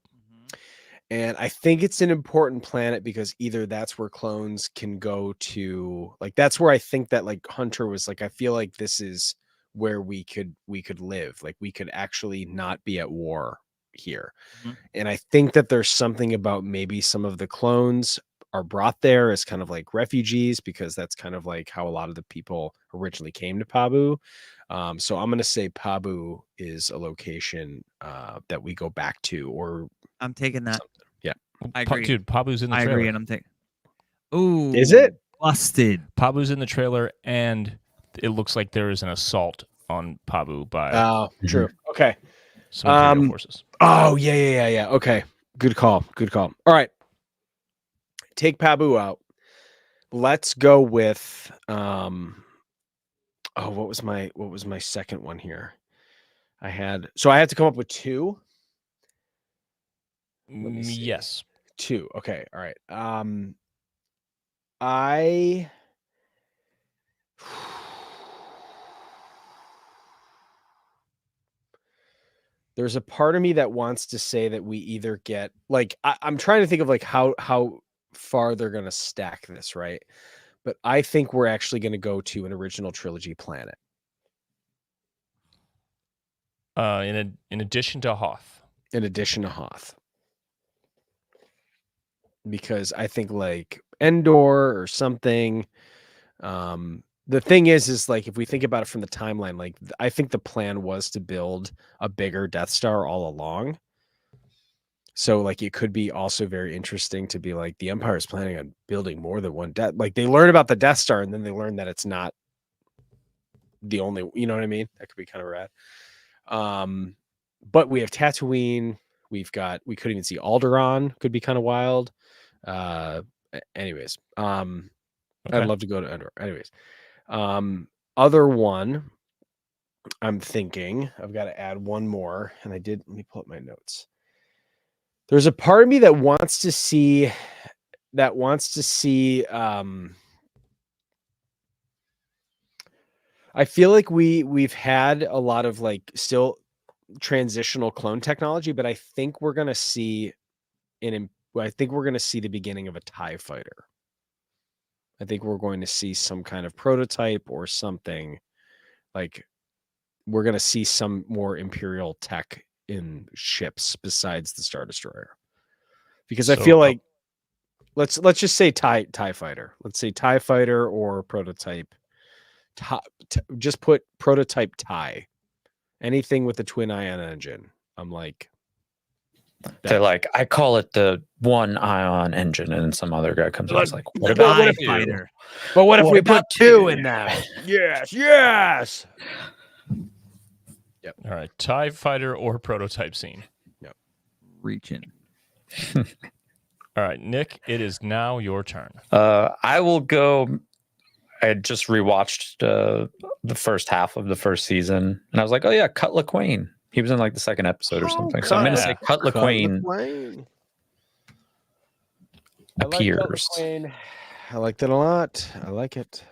Speaker 4: And I think it's an important planet because either that's where clones can go to, like that's where I think that like Hunter was like, I feel like this is where we could live. Like we could actually not be at war here.
Speaker 2: Mhm.
Speaker 4: And I think that there's something about maybe some of the clones are brought there as kind of like refugees because that's kind of like how a lot of the people originally came to Pabu. So I'm going to say Pabu is a location that we go back to, or
Speaker 2: I'm taking that.
Speaker 4: Yeah.
Speaker 2: I agree.
Speaker 1: Dude, Pabu's in the
Speaker 2: I
Speaker 1: trailer.
Speaker 2: agree, and I'm taking. Ooh,
Speaker 4: Is it?
Speaker 2: busted?
Speaker 1: Pabu's in the trailer, and it looks like there is an assault on Pabu by
Speaker 4: Oh, true. Okay.
Speaker 1: some Imperial forces.
Speaker 4: Oh, yeah. Okay. Good call. All right. Take Pabu out. Let's go with what was my second one here? I had to come up with 2. Let me see.
Speaker 1: Yes.
Speaker 4: 2. Okay. All right. There's a part of me that wants to say that we either get like I'm trying to think of like how far they're gonna stack this, right? But I think we're actually gonna go to an original trilogy planet.
Speaker 1: In addition to Hoth.
Speaker 4: In addition to Hoth. Because I think like Endor or something. The thing is like if we think about it from the timeline, like I think the plan was to build a bigger Death Star all along. So like it could be also very interesting to be like the Empire is planning on building more than one Death. Like they learn about the Death Star and then they learn that it's not the only. You know what I mean? That could be kind of rad. But we have Tatooine. We could even see Alderaan. Could be kind of wild. Anyways,
Speaker 1: Okay.
Speaker 4: I'd love to go to Endor. Anyways, other one. I'm thinking I've got to add one more, and let me pull up my notes. There's a part of me that wants to see. I feel like we've had a lot of like still transitional clone technology, but I think we're gonna see the beginning of a TIE fighter. I think we're going to see some kind of prototype or something. Like we're gonna see some more Imperial tech in ships besides the Star Destroyer. Because I feel like let's just say TIE fighter. Let's say TIE fighter or prototype. Just put prototype TIE. Anything with the twin ion engine. I'm like,
Speaker 3: they're like, I call it the one ion engine, and then some other guy comes out. It's like, what about
Speaker 2: TIE
Speaker 3: you?
Speaker 2: fighter?
Speaker 4: But what if we put
Speaker 3: about
Speaker 4: 2
Speaker 3: you?
Speaker 4: in that? Yes. Yep.
Speaker 1: All right. TIE fighter or prototype scene.
Speaker 2: Reaching.
Speaker 1: All right, Nick, it is now your turn.
Speaker 3: I will go. I had just rewatched the first half of the first season, and I was like, oh yeah, Cut LaQuaine. He was in like the second episode or something. So I'm going to say Cut LaQuaine appears.
Speaker 4: I liked it a lot. I like it.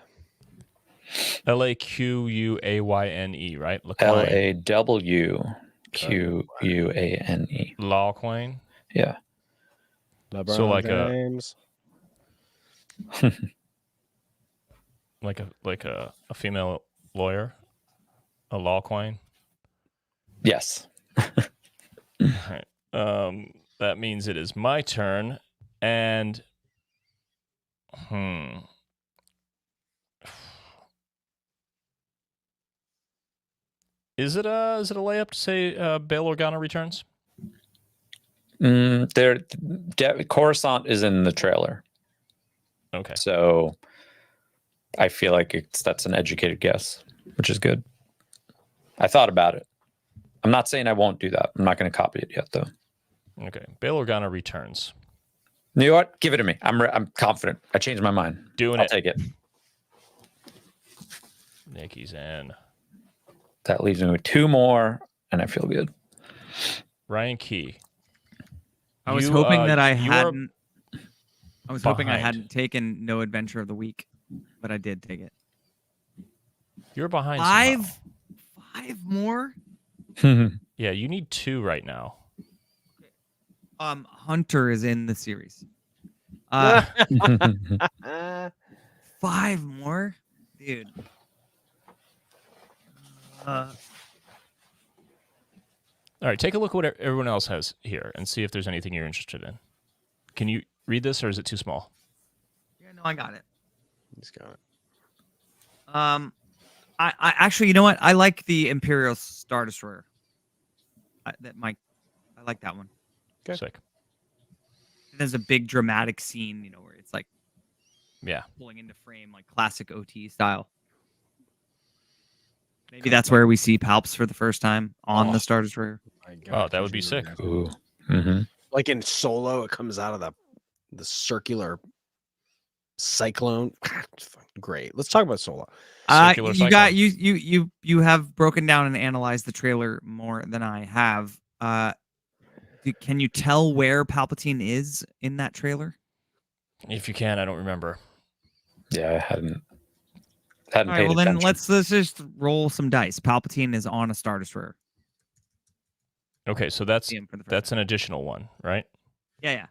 Speaker 1: LaQuayne, right?
Speaker 3: LaWQUANE.
Speaker 1: LaQuaine.
Speaker 3: Yeah.
Speaker 4: LeBron
Speaker 1: So like
Speaker 4: James.
Speaker 1: like a female lawyer, a LaQuaine.
Speaker 3: Yes.
Speaker 1: All right. That means it is my turn, and is it a layup to say Bail Organa returns?
Speaker 3: Coruscant is in the trailer,
Speaker 1: Okay.
Speaker 3: so I feel like that's an educated guess, which is good. I thought about it. I'm not saying I won't do that. I'm not going to copy it yet, though.
Speaker 1: Okay. Bail Organa returns.
Speaker 3: You know what? Give it to me. I'm confident. I changed my mind. I'll take it.
Speaker 1: Nikki's in.
Speaker 3: That leaves me with 2 more, and I feel good.
Speaker 1: Ryan Key.
Speaker 2: I was hoping that I
Speaker 1: you are
Speaker 2: hadn't. I was hoping I
Speaker 1: behind.
Speaker 2: hadn't taken No Adventure of the Week, but I did take it.
Speaker 1: You're behind.
Speaker 2: 5 more.
Speaker 1: Yeah, you need 2 right now.
Speaker 2: Hunter is in the series. 5 more, dude.
Speaker 1: All right, take a look at what everyone else has here and see if there's anything you're interested in. Can you read this, or is it too small?
Speaker 2: Yeah, no, I got it.
Speaker 4: He's got it.
Speaker 2: I actually, you know what? I like the Imperial Star Destroyer. I like that one.
Speaker 4: Okay.
Speaker 1: Sick.
Speaker 2: There's a big dramatic scene, you know, where it's like,
Speaker 1: Yeah,
Speaker 2: pulling into frame, like classic OT style. Maybe that's where we see Palps for the first time on the Star Destroyer.
Speaker 4: My God,
Speaker 1: Oh, that would be sick.
Speaker 3: Ooh. Mm-hmm.
Speaker 4: Like in Solo, it comes out of the circular cyclone. Great. Let's talk about Solo.
Speaker 1: Circular
Speaker 2: You got
Speaker 1: cyclone.
Speaker 2: you have broken down and analyzed the trailer more than I have. Can you tell where Palpatine is in that trailer?
Speaker 1: If you can, I don't remember.
Speaker 3: Yeah, I hadn't
Speaker 2: All right,
Speaker 3: paid
Speaker 2: well then
Speaker 3: attention.
Speaker 2: let's just roll some dice. Palpatine is on a Star Destroyer.
Speaker 1: Okay, so that's
Speaker 2: See him for the first
Speaker 1: that's
Speaker 2: time.
Speaker 1: an additional one, right?
Speaker 2: Yeah.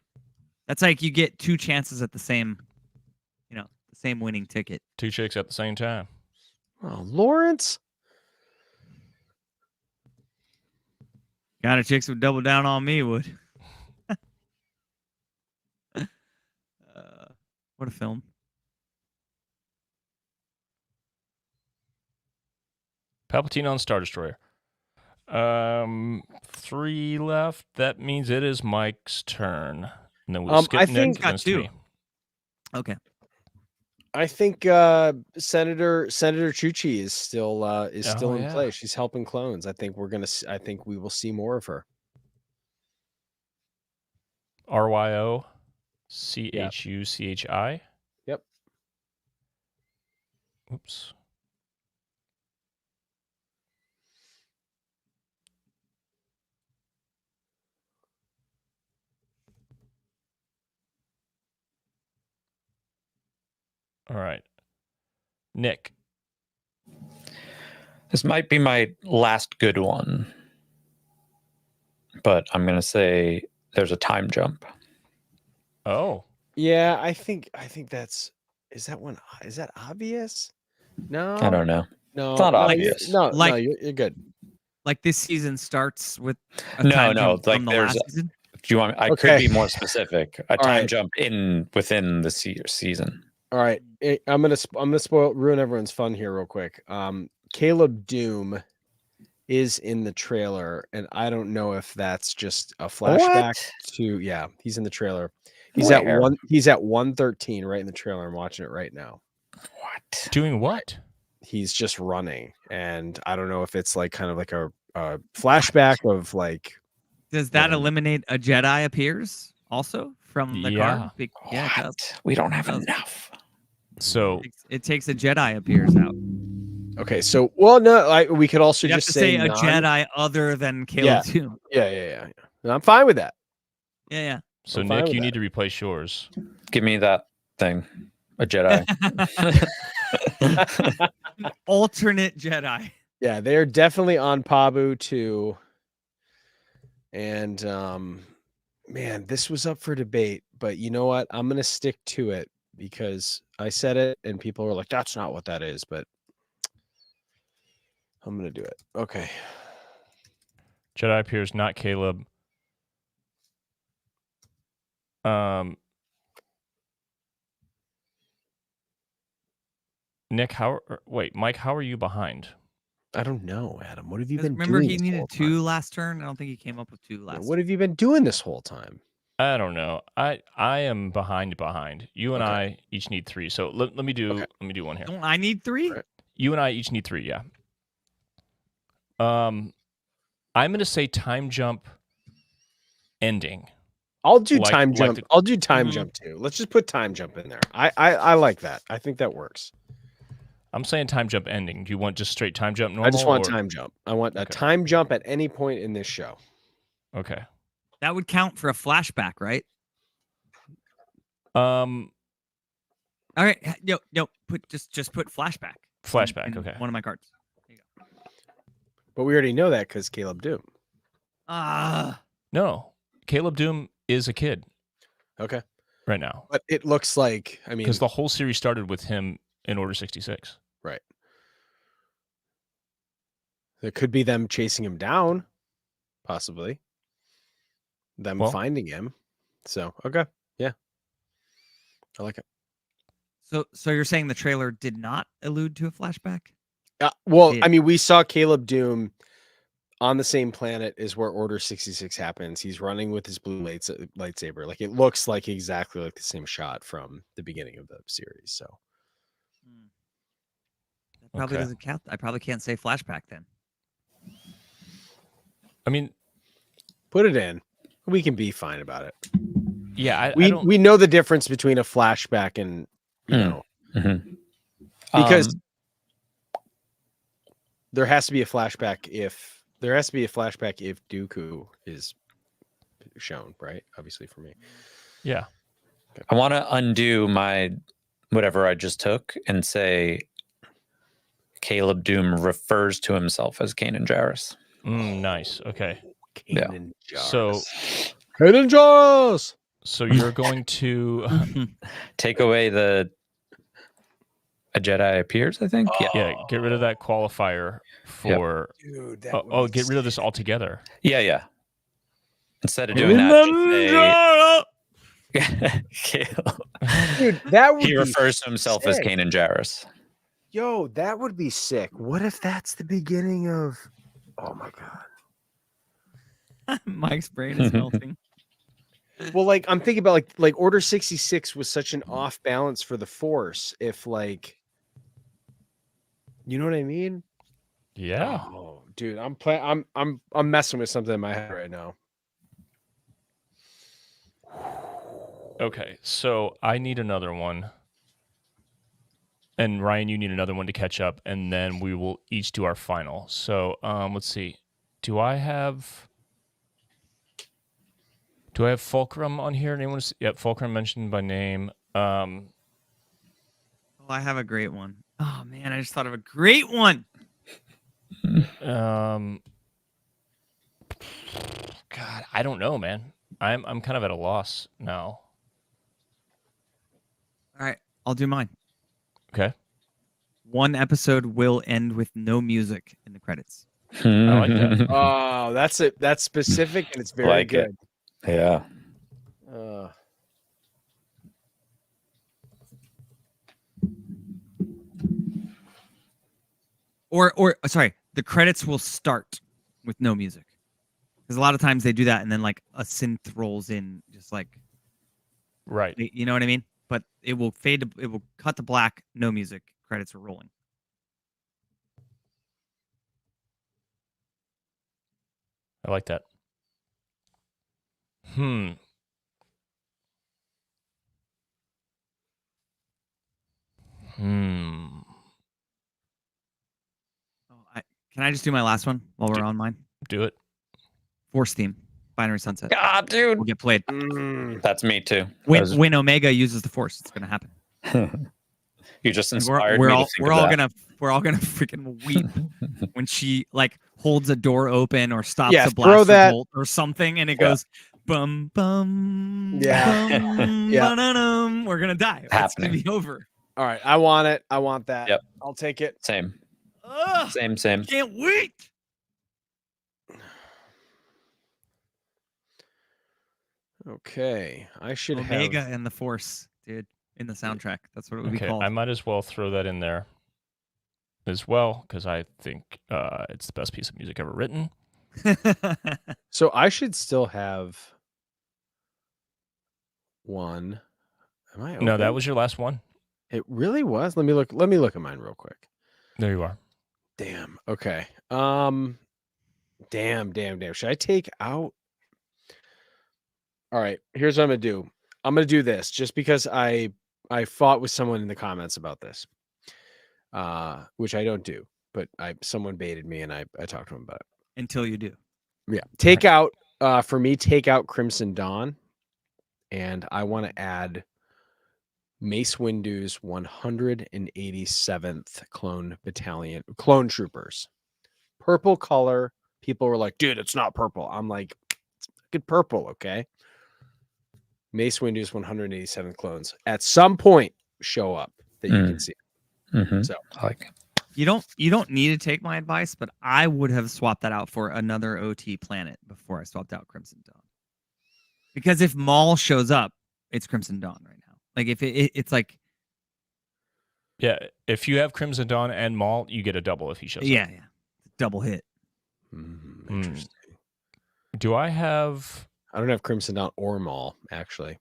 Speaker 2: That's like you get 2 chances at the same, the same winning ticket.
Speaker 1: 2 chicks at the same time.
Speaker 4: Oh, Lawrence.
Speaker 2: Got a chicks would double down on me, would. What a film.
Speaker 1: Palpatine on Star Destroyer. 3 left. That means it is Mike's turn. And then we'll skip
Speaker 4: I
Speaker 1: Nick.
Speaker 4: think-
Speaker 1: and then it's to me.
Speaker 2: Okay.
Speaker 4: I think Senator Chuchi is still in
Speaker 1: yeah.
Speaker 4: play. She's helping clones. I think I think we will see more of her.
Speaker 1: RYOCHUCHI.
Speaker 4: Yep.
Speaker 1: Oops. All right. Nick.
Speaker 3: This might be my last good one, but I'm going to say there's a time jump.
Speaker 1: Oh.
Speaker 4: Yeah, I think is that obvious? No,
Speaker 3: I don't know.
Speaker 4: No,
Speaker 3: It's not
Speaker 4: no,
Speaker 3: obvious.
Speaker 4: No,
Speaker 2: Like-
Speaker 4: you're good.
Speaker 2: Like this season starts with a
Speaker 3: No,
Speaker 2: time
Speaker 3: no,
Speaker 2: jump
Speaker 3: like
Speaker 2: from the
Speaker 3: there's
Speaker 2: last season.
Speaker 3: Do you want? I
Speaker 4: Okay.
Speaker 3: could be more specific. A time
Speaker 4: right.
Speaker 3: jump within the season.
Speaker 4: All right, I'm gonna ruin everyone's fun here real quick. Caleb Doom is in the trailer, and I don't know if that's just a flashback to. Yeah, he's in the trailer. He's
Speaker 3: Where?
Speaker 4: at one. He's at 113 right in the trailer. I'm watching it right now.
Speaker 3: What?
Speaker 1: Doing what?
Speaker 4: He's just running, and I don't know if it's like kind of like a flashback of like.
Speaker 2: Does that
Speaker 4: when-
Speaker 2: eliminate a Jedi appears also from the
Speaker 1: Yeah.
Speaker 2: car? Yeah, it does.
Speaker 3: What? We don't have
Speaker 2: Does.
Speaker 3: enough.
Speaker 1: So
Speaker 2: It takes a Jedi appears out.
Speaker 4: Okay, so we could also
Speaker 2: You have
Speaker 4: just
Speaker 2: to
Speaker 4: say
Speaker 2: say a
Speaker 4: non-
Speaker 2: Jedi other than Caleb Doom.
Speaker 4: Yeah. And I'm fine with that.
Speaker 2: Yeah.
Speaker 1: so
Speaker 4: I'm fine
Speaker 1: Nick,
Speaker 4: with
Speaker 1: you
Speaker 4: that.
Speaker 1: need to replace yours.
Speaker 3: Give me that thing. A Jedi.
Speaker 2: Alternate Jedi.
Speaker 4: Yeah, they're definitely on Pabu too. And man, this was up for debate, but you know what? I'm gonna stick to it because I said it and people were like, that's not what that is, but I'm gonna do it. Okay.
Speaker 1: Jedi appears, not Caleb. Nick, Mike, how are you behind?
Speaker 4: I don't know, Adam. What have you
Speaker 2: 'Cause
Speaker 4: been
Speaker 2: remember,
Speaker 4: doing?
Speaker 2: he
Speaker 4: this
Speaker 2: needed
Speaker 4: whole
Speaker 2: 2
Speaker 4: time?
Speaker 2: last turn. I don't think he came up with 2 last.
Speaker 4: What have you been doing this whole time?
Speaker 1: I don't know. I am behind. You and
Speaker 4: Okay.
Speaker 1: I each need 3. So let me do one here.
Speaker 2: Don't I need 3?
Speaker 4: Right.
Speaker 1: You and I each need 3. Yeah. I'm gonna say time jump ending.
Speaker 4: I'll do
Speaker 1: Like-
Speaker 4: time
Speaker 1: like
Speaker 4: jump.
Speaker 1: the-
Speaker 4: I'll do time
Speaker 2: Mhm.
Speaker 4: jump too. Let's just put time jump in there. I like that. I think that works.
Speaker 1: I'm saying time jump ending. Do you want just straight time jump normal?
Speaker 4: I just want
Speaker 1: or-
Speaker 4: time jump. I want a
Speaker 1: Okay.
Speaker 4: time jump at any point in this show.
Speaker 1: Okay.
Speaker 2: That would count for a flashback, right? All right. No. Just put flashback.
Speaker 1: Flashback.
Speaker 2: in
Speaker 1: Okay.
Speaker 2: One of my cards.
Speaker 4: But we already know that because Caleb Doom.
Speaker 1: No, Caleb Doom is a kid
Speaker 4: Okay.
Speaker 1: right now
Speaker 4: But it looks like, I mean,
Speaker 1: because the whole series started with him in Order 66.
Speaker 4: right. It could be them chasing him down, possibly. Them
Speaker 1: Well-
Speaker 4: finding him. So, okay. Yeah. I like it.
Speaker 2: So you're saying the trailer did not allude to a flashback?
Speaker 4: Well,
Speaker 2: Did.
Speaker 4: I mean, we saw Caleb Doom on the same planet as where Order 66 happens. He's running with his blue lightsaber. Like, it looks like exactly like the same shot from the beginning of the series. So,
Speaker 2: That probably
Speaker 1: Okay.
Speaker 2: doesn't count. I probably can't say flashback then.
Speaker 1: I mean,
Speaker 4: put it in. We can be fine about it.
Speaker 1: yeah, I
Speaker 4: We
Speaker 1: don't.
Speaker 4: we know the difference between a flashback and, you
Speaker 3: Hmm.
Speaker 4: know,
Speaker 3: Mhm.
Speaker 4: because
Speaker 3: Um,
Speaker 4: there has to be a flashback if Dooku is shown, right? Obviously for me.
Speaker 1: Yeah.
Speaker 3: I want to undo my whatever I just took and say Caleb Doom refers to himself as Kanan Jarrus.
Speaker 1: Nice. Okay.
Speaker 3: Yeah.
Speaker 4: Kanan
Speaker 1: So,
Speaker 4: Jarrus. Kanan Jarrus!
Speaker 1: so you're going to,
Speaker 3: Take away a Jedi appears, I think. Yeah.
Speaker 1: yeah, get rid of that qualifier for.
Speaker 4: Dude, that
Speaker 1: Oh, get rid of this altogether.
Speaker 3: Yeah. Instead of doing that, just say Caleb.
Speaker 4: Dude, that would
Speaker 3: He
Speaker 4: be
Speaker 3: refers to himself as
Speaker 4: sick.
Speaker 3: Kanan Jarrus.
Speaker 4: Yo, that would be sick. What if that's the beginning of? Oh my god.
Speaker 2: Mike's brain is melting.
Speaker 4: Well, like I'm thinking about like Order 66 was such an off balance for the Force. If like, you know what I mean?
Speaker 1: Yeah.
Speaker 4: Oh, dude, I'm messing with something in my head right now.
Speaker 1: Okay. So I need another one. And Ryan, you need another one to catch up, and then we will each do our final. So let's see. Do I have Fulcrum on here? Anyone? Yep, Fulcrum mentioned by name.
Speaker 2: Oh, I have a great one. Oh man, I just thought of a great one.
Speaker 1: God, I don't know, man. I'm kind of at a loss now.
Speaker 2: All right, I'll do mine.
Speaker 1: Okay.
Speaker 2: One episode will end with no music in the credits.
Speaker 1: I like that.
Speaker 4: Oh, that's it. That's specific and it's very
Speaker 3: Like it.
Speaker 4: good.
Speaker 3: Yeah.
Speaker 2: Or sorry, the credits will start with no music. Because a lot of times they do that and then like a synth rolls in, just like,
Speaker 1: Right.
Speaker 2: you know what I mean? But it will it will cut to black, no music, credits are rolling.
Speaker 1: I like that.
Speaker 2: Can I just do my last one while we're on mine?
Speaker 1: Do it.
Speaker 2: Force theme, Binary Sunset.
Speaker 3: God, dude.
Speaker 2: Will get played.
Speaker 3: That's me too.
Speaker 2: When Omega uses the Force, it's gonna happen.
Speaker 3: You just
Speaker 2: And
Speaker 3: inspired
Speaker 2: we're
Speaker 3: me
Speaker 2: all
Speaker 3: to think
Speaker 2: we're
Speaker 3: of
Speaker 2: all
Speaker 3: that.
Speaker 2: gonna freaking weep when she like holds a door open or stops
Speaker 4: Yeah,
Speaker 2: a
Speaker 4: throw
Speaker 2: blaster
Speaker 4: that-
Speaker 2: bolt or something, and it
Speaker 3: Yeah.
Speaker 2: goes bum bum
Speaker 4: Yeah.
Speaker 2: bum,
Speaker 4: Yeah.
Speaker 2: ba-da-dum. We're gonna die. It's gonna
Speaker 3: Happening.
Speaker 2: be over.
Speaker 4: All right, I want it. I want that.
Speaker 3: Yep.
Speaker 4: I'll take it.
Speaker 3: Same.
Speaker 2: Ugh,
Speaker 3: Same.
Speaker 2: can't wait.
Speaker 4: Okay, I should
Speaker 2: Omega
Speaker 4: have.
Speaker 2: and the Force, dude, in the soundtrack. That's what it would be
Speaker 1: Okay,
Speaker 2: called.
Speaker 1: I might as well throw that in there as well because I think it's the best piece of music ever written.
Speaker 4: So I should still have one. Am I?
Speaker 1: No, that
Speaker 4: open?
Speaker 1: was your last one.
Speaker 4: It really was. Let me look. Let me look at mine real quick.
Speaker 1: There you are.
Speaker 4: Damn. Okay. Damn. Should I take out? All right. Here's what I'm gonna do. I'm gonna do this just because I fought with someone in the comments about this, which I don't do, but someone baited me and I talked to him about it.
Speaker 2: Until you do.
Speaker 4: Yeah. Take out for me. Take out Crimson Dawn, and I want to add Mace Windu's 187th clone troopers. Purple color. People were like, dude, it's not purple. I'm like, it's fucking purple, okay? Mace Windu's 187th clones at some point show up that you can see.
Speaker 3: Mm-hmm.
Speaker 4: So
Speaker 3: I like it.
Speaker 2: You don't need to take my advice, but I would have swapped that out for another OT planet before I swapped out Crimson Dawn. Because if Maul shows up, it's Crimson Dawn right now. Like if it's like,
Speaker 1: Yeah, if you have Crimson Dawn and Maul, you get a double if he shows up.
Speaker 2: yeah, double hit.
Speaker 4: interesting.
Speaker 1: Do I have?
Speaker 4: I don't have Crimson Dawn or Maul, actually.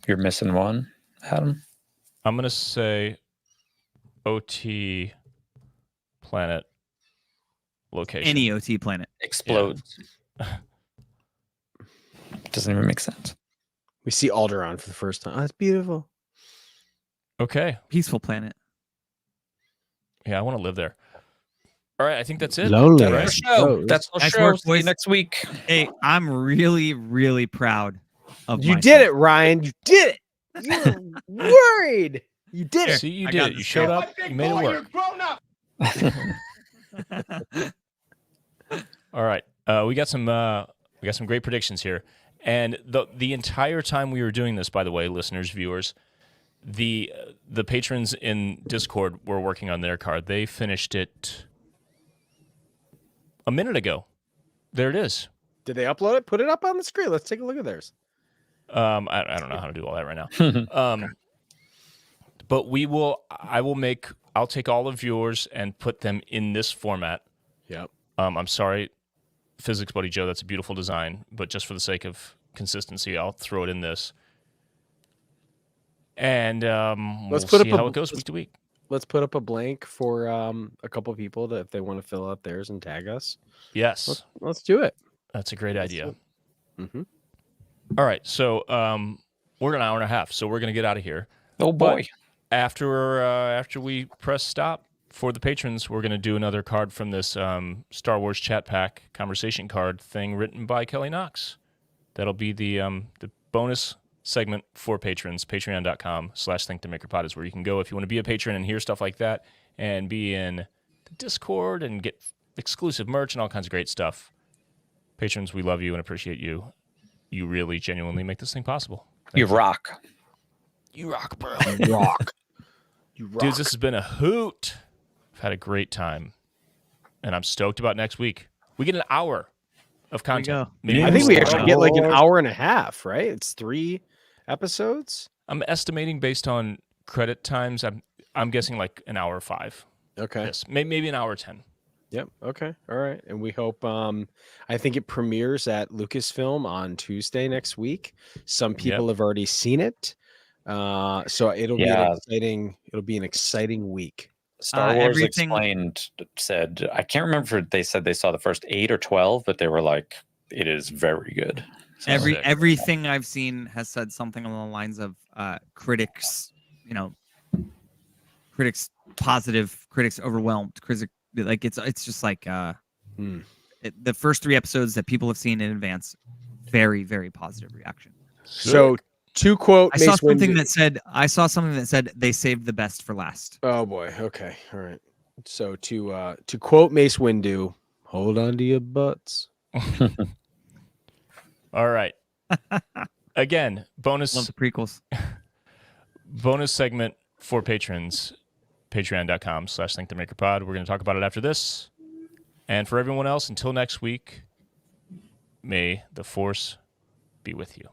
Speaker 3: You're missing one, Adam.
Speaker 1: I'm gonna say OT planet location.
Speaker 2: Any OT planet.
Speaker 3: Explodes. Doesn't even make sense.
Speaker 4: We see Alderaan for the first time. Oh, that's beautiful.
Speaker 1: Okay.
Speaker 2: Peaceful planet.
Speaker 1: Yeah, I want to live there. All right, I think that's it.
Speaker 4: Lonely.
Speaker 1: All
Speaker 3: That's our
Speaker 1: right.
Speaker 3: show. That's our
Speaker 2: Nice
Speaker 3: show.
Speaker 2: work,
Speaker 3: See you
Speaker 2: boys.
Speaker 3: next week.
Speaker 2: Hey, I'm really, really proud of
Speaker 4: You
Speaker 2: myself.
Speaker 4: did it, Ryan. You did it. You were worried. You did it.
Speaker 1: See, you
Speaker 2: I
Speaker 1: did
Speaker 2: got
Speaker 1: it. You
Speaker 2: this
Speaker 1: showed
Speaker 2: down.
Speaker 1: up. You made it work. All right. We got some great predictions here. And the entire time we were doing this, by the way, listeners, viewers, the patrons in Discord were working on their card. They finished it a minute ago. There it is.
Speaker 4: Did they upload it? Put it up on the screen. Let's take a look at theirs.
Speaker 1: I don't know how to do all that right now. But I'll take all of yours and put them in this format.
Speaker 4: Yep.
Speaker 1: I'm sorry, Physics Buddy Joe, that's a beautiful design, but just for the sake of consistency, I'll throw it in this. And we'll see how it goes week to week.
Speaker 4: Let's put up a blank for a couple people if they want to fill out theirs and tag us.
Speaker 1: Yes,
Speaker 4: Let's do it.
Speaker 1: that's a great idea.
Speaker 4: Mm-hmm.
Speaker 1: All right, so we're an hour and a half, so we're going to get out of here.
Speaker 3: Oh boy.
Speaker 1: After we press stop for the patrons, we're going to do another card from this Star Wars chat pack conversation card thing written by Kelly Knox. That'll be the bonus segment for patrons. Patreon.com/ThinkTheMakerPod is where you can go if you want to be a patron and hear stuff like that and be in the Discord and get exclusive merch and all kinds of great stuff. Patrons, we love you and appreciate you. You really genuinely make this thing possible.
Speaker 3: You rock.
Speaker 1: You rock, bro.
Speaker 4: Rock. You rock.
Speaker 1: Dudes, this has been a hoot. I've had a great time. And I'm stoked about next week. We get an hour of content. Maybe
Speaker 4: I think we
Speaker 1: more.
Speaker 4: actually get like an hour and a half, right? It's 3 episodes.
Speaker 1: I'm estimating based on credit times. I'm guessing like an hour 5.
Speaker 4: Okay.
Speaker 1: Yes, maybe an hour 10.
Speaker 4: Yep. Okay. All right. And we hope. I think it premieres at Lucasfilm on Tuesday next week. Some people have already seen it, so it'll be an exciting. It'll be an exciting week.
Speaker 3: Star Wars Explained said, I can't remember if they said they saw the first 8 or 12, but they were like, it is very good. So
Speaker 2: Everything I've seen has said something along the lines of critics, critics positive, critics overwhelmed, critics like it's just like the first 3 episodes that people have seen in advance, very, very positive reaction.
Speaker 4: So to quote,
Speaker 2: I saw something that said they saved the best for last.
Speaker 4: Oh boy. Okay. All right. So to quote Mace Windu, hold on to your butts.
Speaker 1: All right. Again, bonus.
Speaker 2: Love the prequels.
Speaker 1: Bonus segment for patrons. Patreon.com/ThinkTheMakerPod. We're going to talk about it after this. And for everyone else, until next week, may the Force be with you.